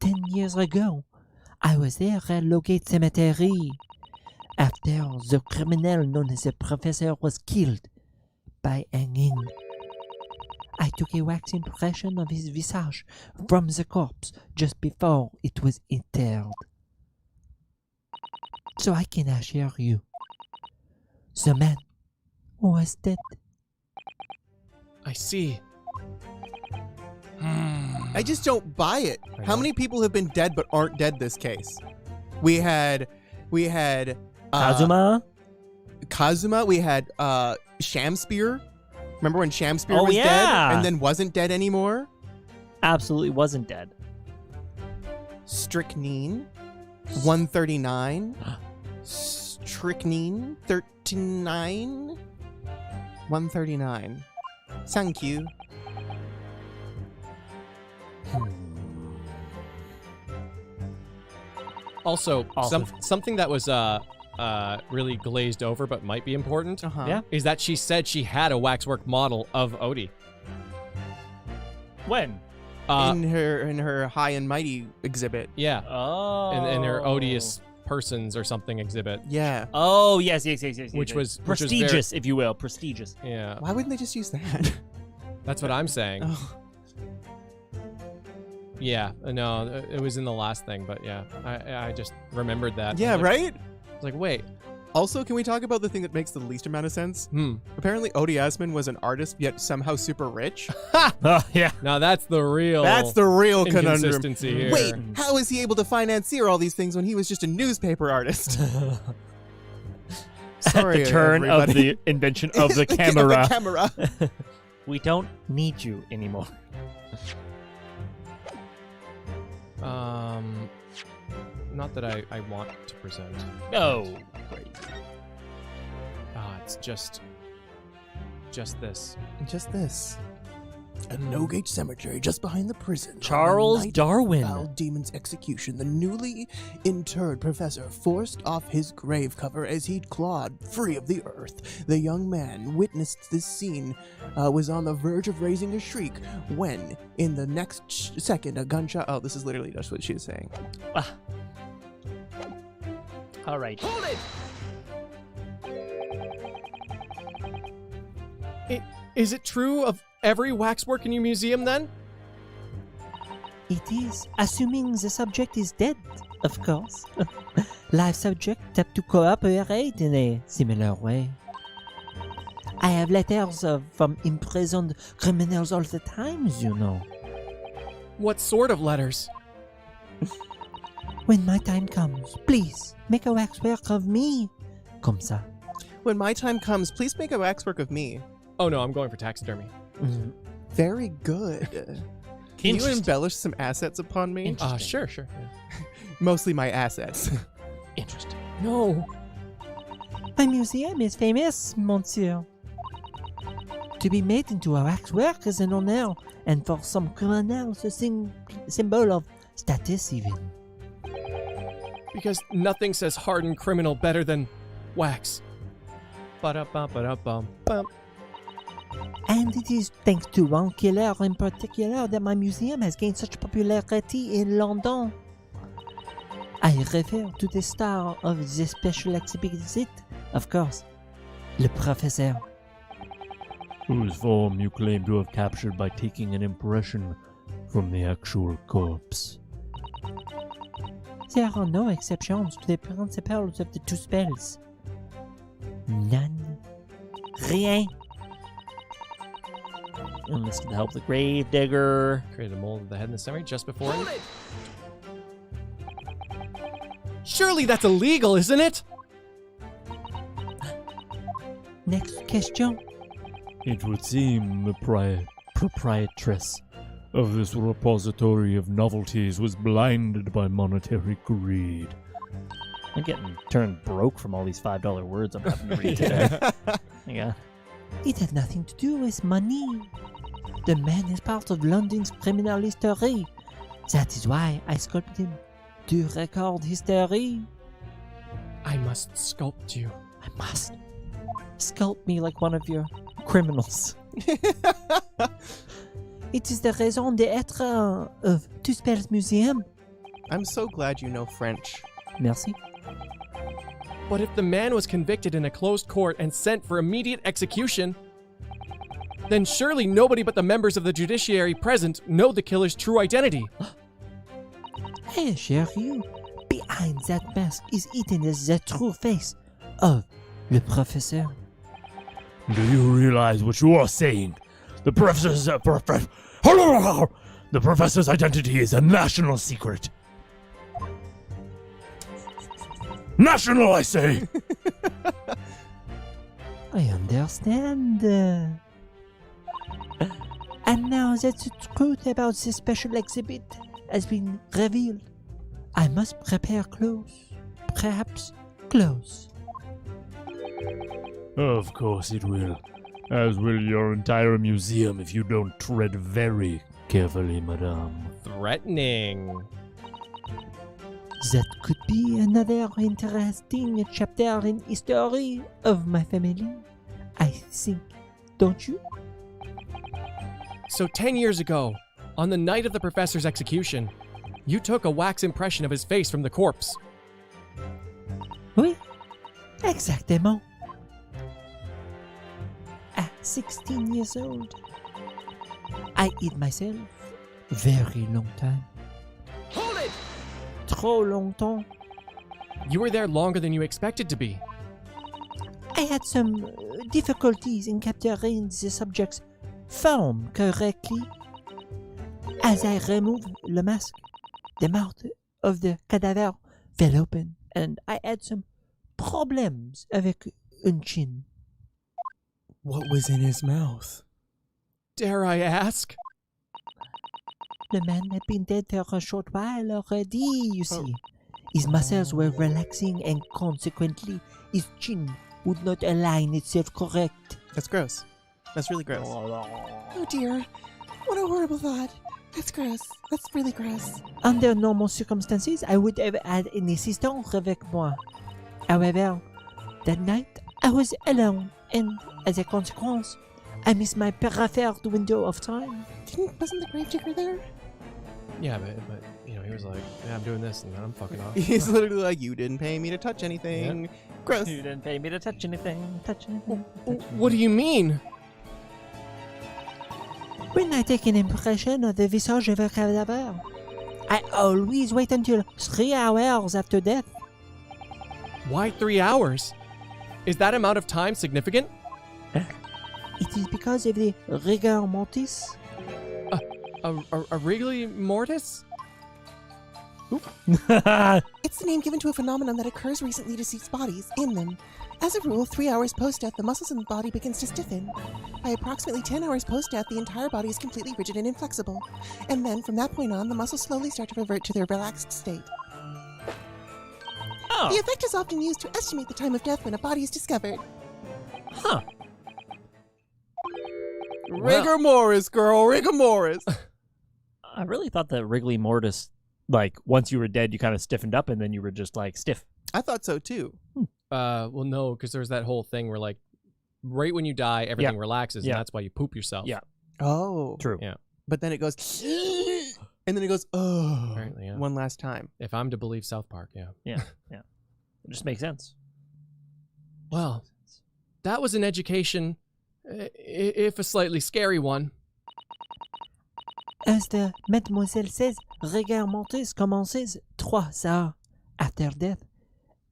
10 years ago, I was there at Logate Cemetery. After the criminal known as the professor was killed by hanging, I took a wax impression of his visage from the corpse just before it was interred. So I can assure you, the man was dead. I see. I just don't buy it. How many people have been dead but aren't dead this case? We had Kazuma? Kazuma, we had Shamspear. Remember when Shamspear was dead yeah. and then wasn't dead anymore? Absolutely wasn't dead. Strychnine, 139. Strychnine, 39. 139. Thank you. Also, something that was really glazed over but might be important Yeah. is that she said she had a waxwork model of Odie. When? In her High and Mighty exhibit. Yeah. Oh. In her odious persons or something exhibit. Yeah. Oh, yes. Which was prestigious, if you will. Prestigious. Yeah. Why wouldn't they just use that? That's what I'm saying. Oh. Yeah. No, it was in the last thing, but yeah. I just remembered that. Yeah, I was like, right? I was like, wait. Also, can we talk about the thing that makes the least amount of sense? Apparently, Odie Asman was an artist, yet somehow super rich. Oh, yeah. Now that's the real conundrum. inconsistency here. Wait, how is he able to financier all these things when he was just a newspaper artist? Sorry, At the turn everybody. of the invention of the camera. Of the camera. We don't need you anymore. Not that I want to present. Oh, great. It's just this. Just this. At No-Gate Cemetery, just behind the prison. Charles on the night Darwin. of Foul Demon's execution, the newly interred professor forced off his grave cover as he'd clawed free of the earth. The young man witnessed this scene, was on the verge of raising a shriek when, in the next second, a gunshot. Oh, this is literally just what she was saying. All right. Hold it! Is it true of every waxwork in your museum then? It is, assuming the subject is dead, of course. Live subject have to cooperate in a similar way. I have letters from imprisoned criminals all the time, you know. What sort of letters? When my time comes, please make a waxwork of me. Comme ça. When my time comes, please make a waxwork of me. Oh no, I'm going for taxidermy. Very good. Can you embellish some assets upon me? Sure. Yeah. Mostly my assets. Interesting. No. My museum is famous, monsieur. To be made into a waxwork is an honor, and for some criminals, a symbol of status even. Because nothing says hardened criminal better than wax. Ba-da-bum. And it is thanks to one killer in particular that my museum has gained such popularity in London. I refer to the star of the special exhibit, of course, le professeur. Whose form you claim to have captured by taking an impression from the actual corpse. There are no exceptions to the principles of the two spells. None. Rien. Enlisted the help of the grave digger. Created a mold of the head in the cemetery just before it. Surely that's illegal, isn't it? Next question. It would seem the proprietress of this repository of novelties was blinded by monetary greed. I'm getting turned broke from all these $5 words I'm having to read today. Yeah. It had nothing to do with money. The man is part of London's criminal history. That is why I sculpted him to record history. I must sculpt you. I must. Sculpt me like one of your criminals. It is the raison d'être of Two Spells Museum. I'm so glad you know French. Merci. But if the man was convicted in a closed court and sent for immediate execution, then surely nobody but the members of the judiciary present know the killer's true identity. I assure you, behind that mask is hidden the true face of le professeur. Do you realize what you are saying? The professor's identity is a national secret. National, I say! I understand. And now that the truth about this special exhibit has been revealed, I must prepare clothes. Perhaps clothes. Of course it will. As will your entire museum if you don't tread very carefully, madame. Threatening. That could be another interesting chapter in history of my family. I think, don't you? So 10 years ago, on the night of the professor's execution, you took a wax impression of his face from the corpse. Oui, exactement. At 16 years old, I hid myself very long time. Hold it! Trop longtemps. You were there longer than you expected to be. I had some difficulties in capturing the subject's form correctly. As I removed the mask, the mouth of the cadaver fell open, and I had some problems avec un chin. What was in his mouth? Dare I ask? The man had been dead for a short while already, you see. His muscles were relaxing, and consequently, his chin would not align itself correct. That's gross. That's really gross. Oh dear. What a horrible thought. That's gross. That's really gross. Under normal circumstances, I would have had an assistant avec moi. However, that night, I was alone, and as a consequence, I missed my preferred window of time. Wasn't the gravedigger there? Yeah, but you know, he was like, yeah, I'm doing this, and then I'm fucking off. He's literally like, you didn't pay me to touch anything. Yep. Gross. You didn't pay me to touch anything. Touch anything. What do you mean? When I take an impression of the visage of a cadaver, I always wait until 3 hours after death. Why 3 hours? Is that amount of time significant? It is because of the rigor mortis. A rigor mortis? It's the name given to a phenomenon that occurs recently deceased bodies in them. As a rule, 3 hours post-death, the muscles in the body begins to stiffen. By approximately 10 hours post-death, the entire body is completely rigid and inflexible. And then, from that point on, the muscles slowly start to revert to their relaxed state. Oh. The effect is often used to estimate the time of death when a body is discovered. Huh. Rigor mortis, girl. Rigor mortis. I really thought that Wrigley Mortis, like, once you were dead, you kind of stiffened up and then you were just, like, stiff. I thought so, too. Well, no, because there's that whole thing where, like, right when you die, everything relaxes, and that's why you poop yourself. Yeah. Oh. True. Yeah. But then it goes, and then it goes, oh, Apparently, yeah. one last time. If I'm to believe South Park, yeah. Yeah. It just makes sense. Well, that was an education, if a slightly scary one. As the Mademoiselle says, rigor mortis commences 3 hours after death,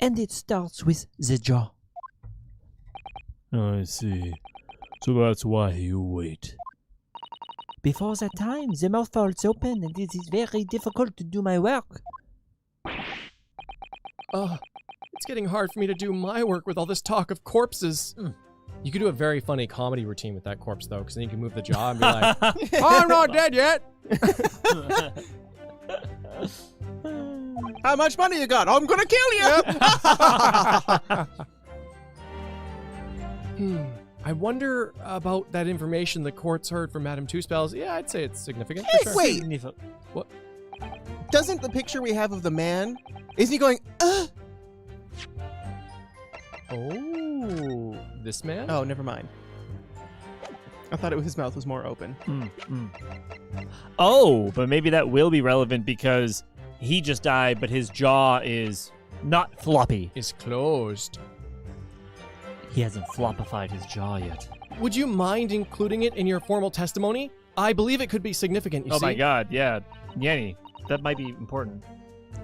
and it starts with the jaw. I see. So that's why you wait. Before that time, the mouth falls open, and it is very difficult to do my work. It's getting hard for me to do my work with all this talk of corpses. You could do a very funny comedy routine with that corpse, though, because then you can move the jaw and be like, I'm not dead yet. How much money you got? I'm gonna kill you. I wonder about that information the courts heard from Madame Two Spells. Yeah, I'd say it's significant. Hey, for sure. wait. What? Doesn't the picture we have of the man, isn't he going, Oh, this man? Oh, never mind. I thought his mouth was more open. Oh, but maybe that will be relevant because he just died, but his jaw is not floppy. Is closed. He hasn't floppified his jaw yet. Would you mind including it in your formal testimony? I believe it could be significant, you see? My god, yeah. Yanny, that might be important.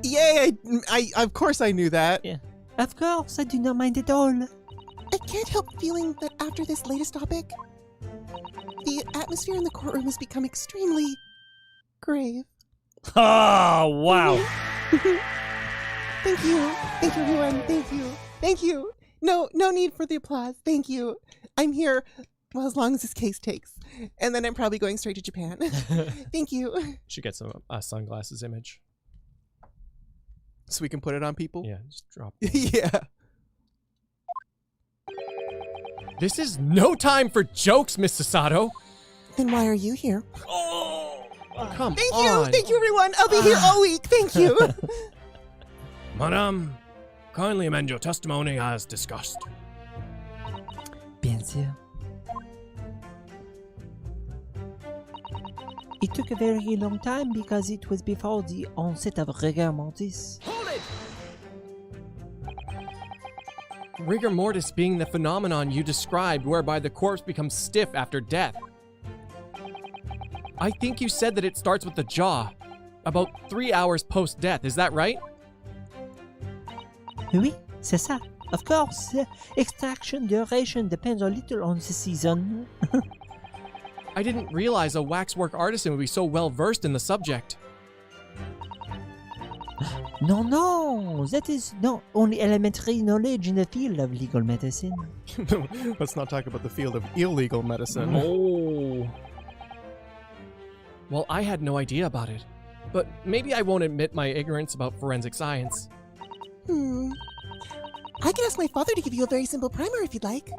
Yay! I of course I knew that. Yeah. Of course, I do not mind at all. I can't help feeling that after this latest topic, the atmosphere in the courtroom has become extremely grave. Oh, wow. Thank you. Thank you, everyone. Thank you. Thank you. No need for the applause. Thank you. I'm here, well, as long as this case takes. And then I'm probably going straight to Japan. Thank you. Should get some sunglasses image. So we can put it on people? Yeah, just drop. Yeah. This is no time for jokes, Miss Sasato. Then why are you here? Come Thank on. you. Thank you, everyone. I'll be here all week. Thank you. Madame, kindly amend your testimony as discussed. Bien sûr. It took a very long time because it was before the onset of rigor mortis. Hold it! Rigor mortis being the phenomenon you described whereby the corpse becomes stiff after death. I think you said that it starts with the jaw. About 3 hours post-death, is that right? Oui, c'est ça. Of course, extraction duration depends a little on the season. I didn't realize a waxwork artisan would be so well versed in the subject. No, that is not only elementary knowledge in the field of legal medicine. Let's not talk about the field of illegal medicine. Oh. Well, I had no idea about it. But maybe I won't admit my ignorance about forensic science. I can ask my father to give you a very simple primer if you'd like.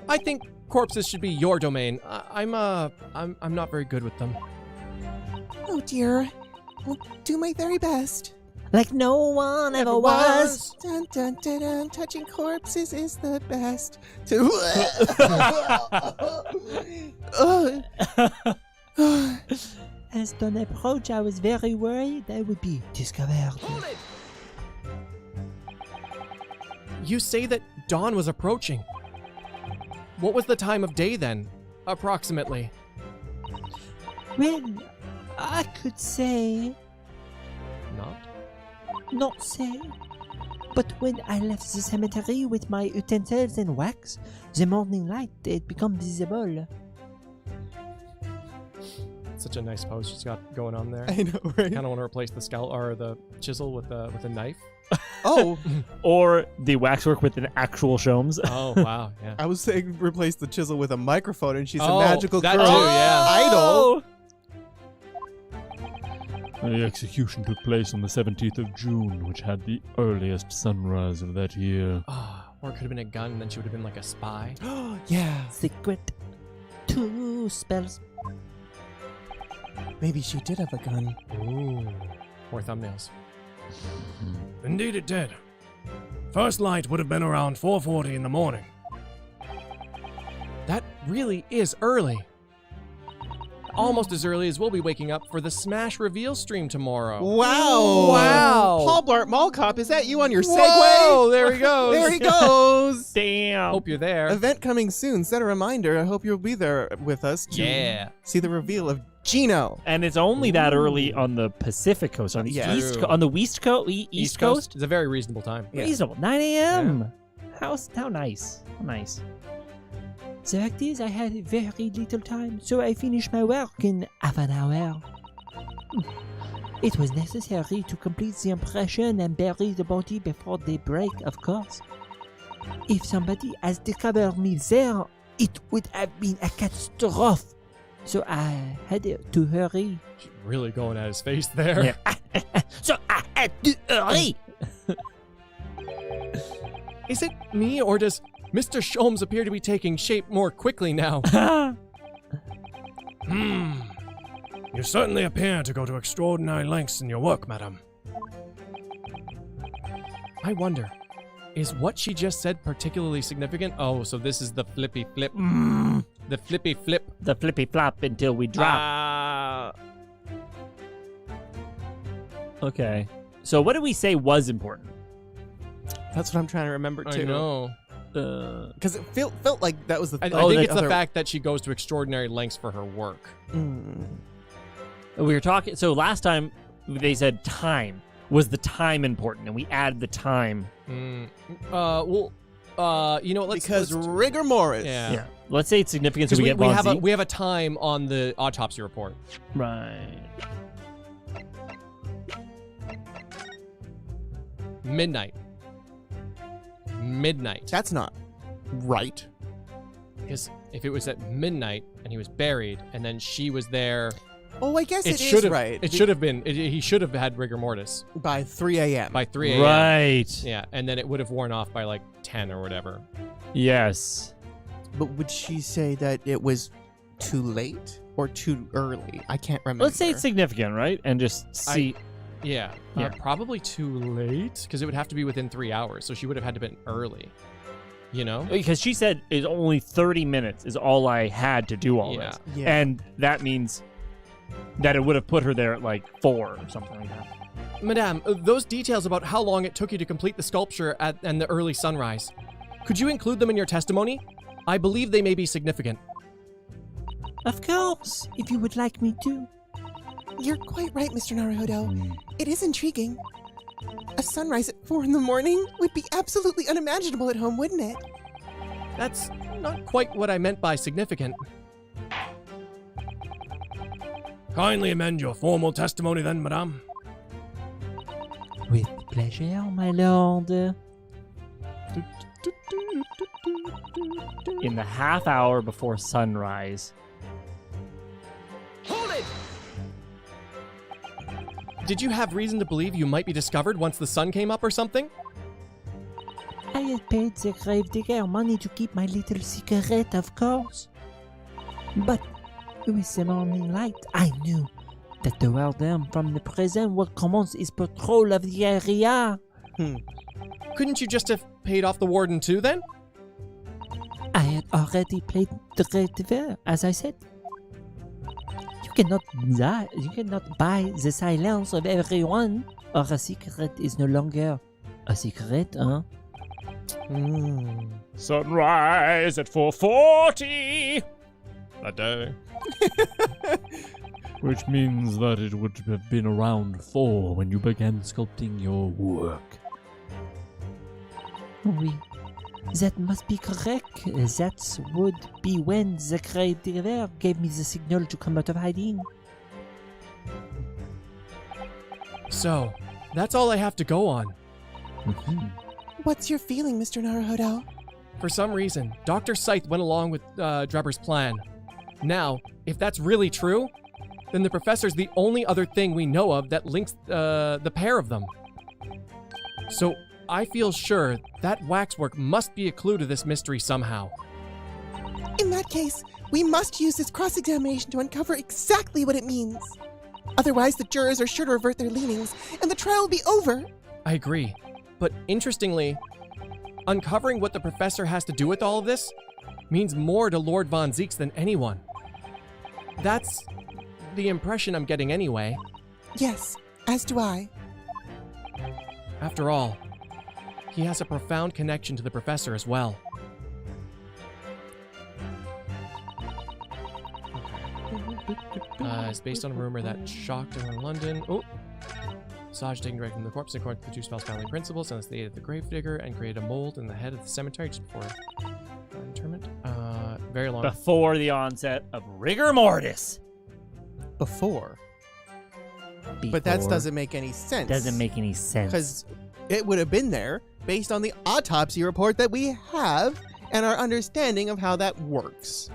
I think corpses should be your domain. I'm not very good with them. Oh dear. I'll do my very best. Like no one ever was. Dun dun dun dun. Touching corpses is the best. As dawn approached, I was very worried I would be discovered. Hold it! You say that dawn was approaching. What was the time of day then, approximately? Well, I could say, not say. But when I left the cemetery with my utensils and wax, the morning light had become visible. Such a nice pose she's got going on there. I know, right? Kind of want to replace the skull or the chisel with a knife. Oh, Or the waxwork with an actual Shomes. Oh wow, yeah. I was saying replace the chisel with a microphone, and she's Oh, a magical that girl too, yeah. idol. The execution took place on the 17th of June, which had the earliest sunrise of that year. Or it could have been a gun, and then she would have been like a spy. Yeah, Secret. 2 spells. maybe she did have a gun. Ooh. More thumbnails. Indeed it did. First light would have been around 4:40 in the morning. That really is early. Almost as early as we'll be waking up for the Smash reveal stream tomorrow. Wow! Wow! Paul Blart Mall Cop, is that you on your Whoa, Segway? there he goes. There he goes. Damn. Hope you're there. Event coming soon. Set a reminder. I hope you'll be there with us to Yeah. see the reveal of Gino. And it's only that early on the Pacific Coast, on the Yeah. on the East Coast. East Coast. It's a very reasonable time. Yeah. Reasonable. 9 a.m. How nice. How nice. The fact is, I had very little time, so I finished my work in half an hour. It was necessary to complete the impression and bury the body before daybreak, of course. If somebody has discovered me there, it would have been a catastrophe. So I had to hurry. She's really going at his face there. Yeah. So I had to hurry. Is it me, or does Mr. Sholmes appear to be taking shape more quickly now? You certainly appear to go to extraordinary lengths in your work, madam. I wonder, is what she just said particularly significant? Oh, so this is the flippy flip. The flippy flip. The flippy flop until we drop. Okay. So what did we say was important? That's what I'm trying to remember too. I know. Because it felt like that was the. I think it's the fact that she goes to extraordinary lengths for her work. We were talking. So last time they said time. Was the time important? And we added the time. You know what? Because rigor mortis. Yeah. Let's say it's significant so we get we have a time on the autopsy report. Right. Midnight. That's not right. Because if it was at midnight and he was buried, and then she was there. Oh, I guess it is right. It should have been. He should have had rigor mortis by 3 a.m. By 3 a.m. Right. Yeah, and then it would have worn off by like 10 or whatever. Yes. But would she say that it was too late or too early? I can't remember. Let's say it's significant, right? And just see. Yeah. Probably too late, because it would have to be within 3 hours. So she would have had to been early. You know? Because she said it's only 30 minutes is all I had to do all this. Yeah. And that means that it would have put her there at like 4 or something like that. Madame, those details about how long it took you to complete the sculpture and the early sunrise, could you include them in your testimony? I believe they may be significant. Of course, if you would like me to. You're quite right, Mr. Naruhodo. It is intriguing. A sunrise at 4 in the morning would be absolutely unimaginable at home, wouldn't it? That's not quite what I meant by significant. Kindly amend your formal testimony then, madame. With pleasure, my lord. In the half hour before sunrise. Hold it! Did you have reason to believe you might be discovered once the sun came up or something? I had paid the gravedigger money to keep my little secret, of course. But with the morning light, I knew that the warden from the prison would commence his patrol of the area. Couldn't you just have paid off the warden too, then? I had already played the gravedigger, as I said. You cannot buy the silence of everyone, or a secret is no longer a secret, huh? Sunrise at 4:40 that day. Which means that it would have been around 4 when you began sculpting your work. Oui. That must be correct. That would be when the creator gave me the signal to come out of hiding. So, that's all I have to go on. What's your feeling, Mr. Naruhodo? For some reason, Dr. Scythe went along with Drebber's plan. Now, if that's really true, then the professor's the only other thing we know of that links the pair of them. So, I feel sure that waxwork must be a clue to this mystery somehow. In that case, we must use this cross-examination to uncover exactly what it means. Otherwise, the jurors are sure to revert their leanings, and the trial will be over. I agree. But interestingly, uncovering what the professor has to do with all of this means more to Lord Von Zeeks than anyone. That's the impression I'm getting anyway. Yes, as do I. After all, he has a profound connection to the professor as well. It's based on a rumor that shocked everyone in London. Oh! Massage taken directly from the corpse according to the two spouse family principles, and it's the aid of the gravedigger, and created a mold in the head of the cemetery just before interment. Very long. Before the onset of rigor mortis. Before. But that doesn't make any sense. Doesn't make any sense. Because it would have been there based on the autopsy report that we have and our understanding of how that works.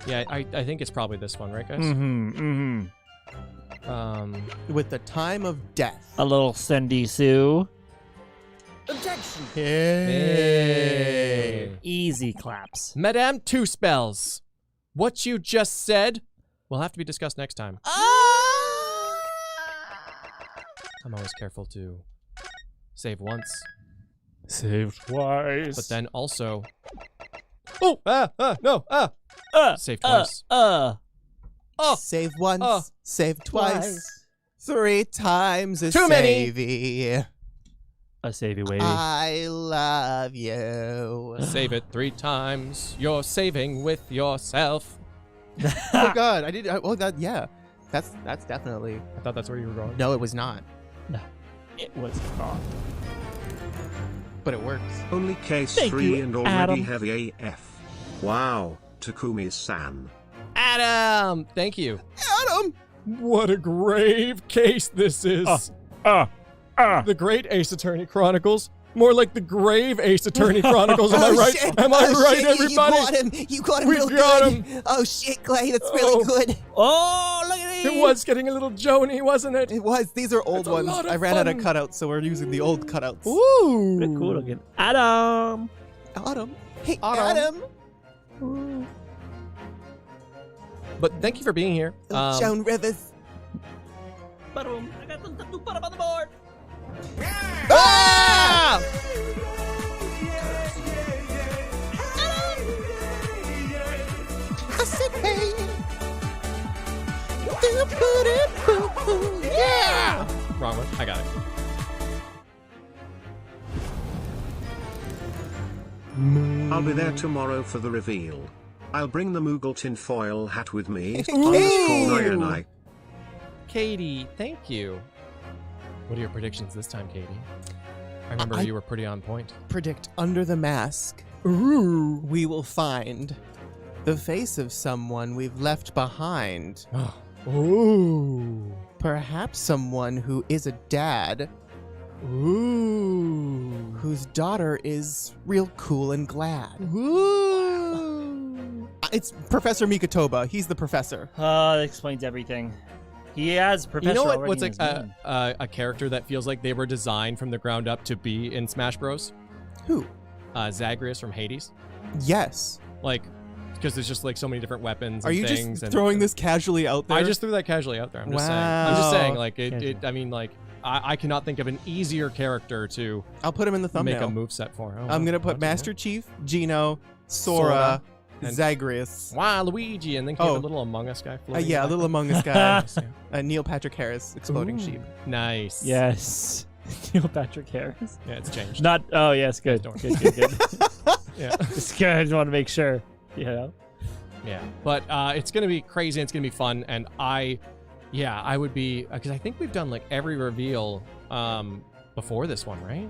Yeah, I think it's probably this one, right, guys? With the time of death. A little Cindy Sue. Objection! Hey. Easy claps. Madame Two Spells, what you just said will have to be discussed next time. I'm always careful to save once. Save twice. But then also... Oh! No! Save twice. Save once, save twice. 3 times a Too many. savey. A savey wavy. I love you. Save it 3 times. You're saving with yourself. Oh God, I did. Oh, that yeah. That's definitely. I thought that's where you were going. No, it was not. No, it was not. But it works. Only case Thank 3 you, and already Adam. heavy AF. Wow, Takumi-san. Adam! Thank you. Adam! What a grave case this is. The Great Ace Attorney Chronicles. More like the Grave Ace Attorney Chronicles. Am I right? Shit. Am I right, Shit. everybody? You got him We real got good. him. Oh shit, Clay, that's really good. Oh, look at It was getting a little Joni, wasn't it? It was. These are old It's a ones. lot of I ran out of fun. cutouts, so we're using the old cutouts. Ooh. Pretty cool looking. Adam. Autumn. Hey, Autumn. Adam. But thank you for being here. Joan Rivers. Ba-dum. I got some to put up on the board. Ah! I said, hey. Yeah. Wrong one. I got it. I'll be there tomorrow for the reveal. I'll bring the Moogle tinfoil hat with me. Ooh. Nyan. Katie, thank you. What are your predictions this time, Katie? I remember you were pretty on point. Predict under the mask. We will find the face of someone we've left behind. Ooh. Perhaps someone who is a dad. Ooh. Whose daughter is real cool and glad. Ooh. It's Professor Mikotoba. He's the professor. That explains everything. He has professor. You know what? already What's in like his name. a character that feels like they were designed from the ground up to be in Smash Bros? Who? Zagreus from Hades. Yes. Like, because there's just like so many different weapons. Are and you things just and throwing this casually out there? I just threw that casually out there. I'm just saying. I'm just Wow. saying. Like it. I mean, like I cannot think of an easier character to I'll put him in the thumbnail. make a moveset for. Oh, I'm gonna put okay. Master Chief, Gino, Sora, Sora, and- Zagreus. Wow, Luigi, and then can you have Oh. a little Among Us guy. floating Yeah, a in the little background? Among Us guy. Yeah. Neil Patrick Harris, Exploding Ooh. Sheep. Nice. Yes. Neil Patrick Harris. Yeah, it's changed. Not. Oh yes, good. Don't Good. yeah. Just good. I just want to make sure. You know. Yeah, but it's gonna be crazy. And it's gonna be fun, and I would be because I think we've done like every reveal before this one, right?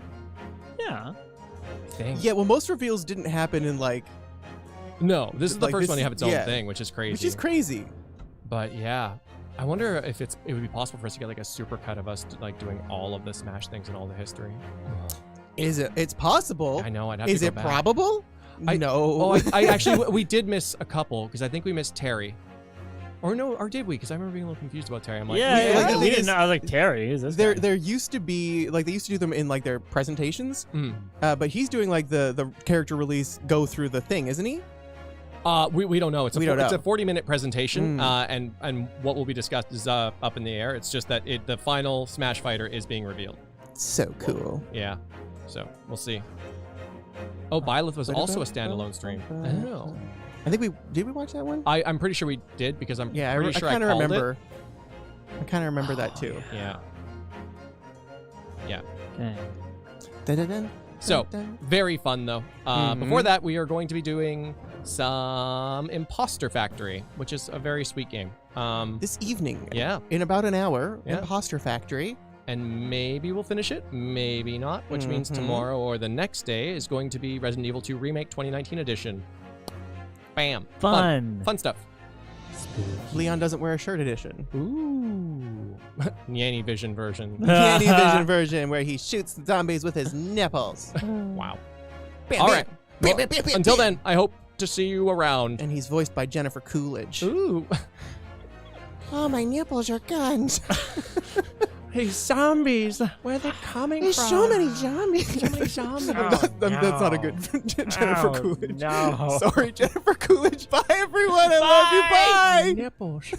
Yeah. I think. Yeah, well, most reveals didn't happen in like. No, this is the Like, first this- one to have its own yeah. thing, which is crazy. Which is crazy. But yeah, I wonder if it would be possible for us to get like a super cut of us like doing all of the Smash things and all the history. Is it? It's possible. I know. I'd have Is to go it back. probable? No. Oh, I actually we did miss a couple because I think we missed Terry. Or no, or did we? Because I remember being a little confused about Terry. I'm like, we didn't know. I was like, Terry, who's this guy? There used to be like they used to do them in like their presentations, but he's doing like the character release go through the thing, isn't he? We don't know. It's a don't know. 40-minute presentation, and what will be discussed is up in the air. It's just that the final Smash fighter is being revealed. So cool. Yeah, so we'll see. Oh, Byleth was also a standalone stream. Oh. I think did we watch that one? I'm pretty sure we did because I'm pretty sure I kind of called remember. it. I kind of remember that too. Yeah. Yeah. Okay. Dun-dun-dun. So, very fun though. Before that, we are going to be doing some Imposter Factory, which is a very sweet game. This evening. Yeah. In about an hour, Yeah. Imposter Factory. And maybe we'll finish it, maybe not, which means tomorrow or the next day is going to be Resident Evil 2 Remake 2019 edition. Bam. Fun. Fun stuff. Leon doesn't wear a shirt edition. Ooh. Nyanny Vision version. Candy Vision version where he shoots the zombies with his nipples. Wow. Bam, All bam. right. Bam, Well, bam, bam, bam, until bam. then, I hope to see you around. And he's voiced by Jennifer Coolidge. Ooh. Oh, my nipples are guns. Hey, zombies. Where are they coming There's from? so many zombies. So many zombies. That's not a good Jennifer Coolidge. No. Sorry, Jennifer Coolidge. Bye, everyone. I love you. Bye. Nipples.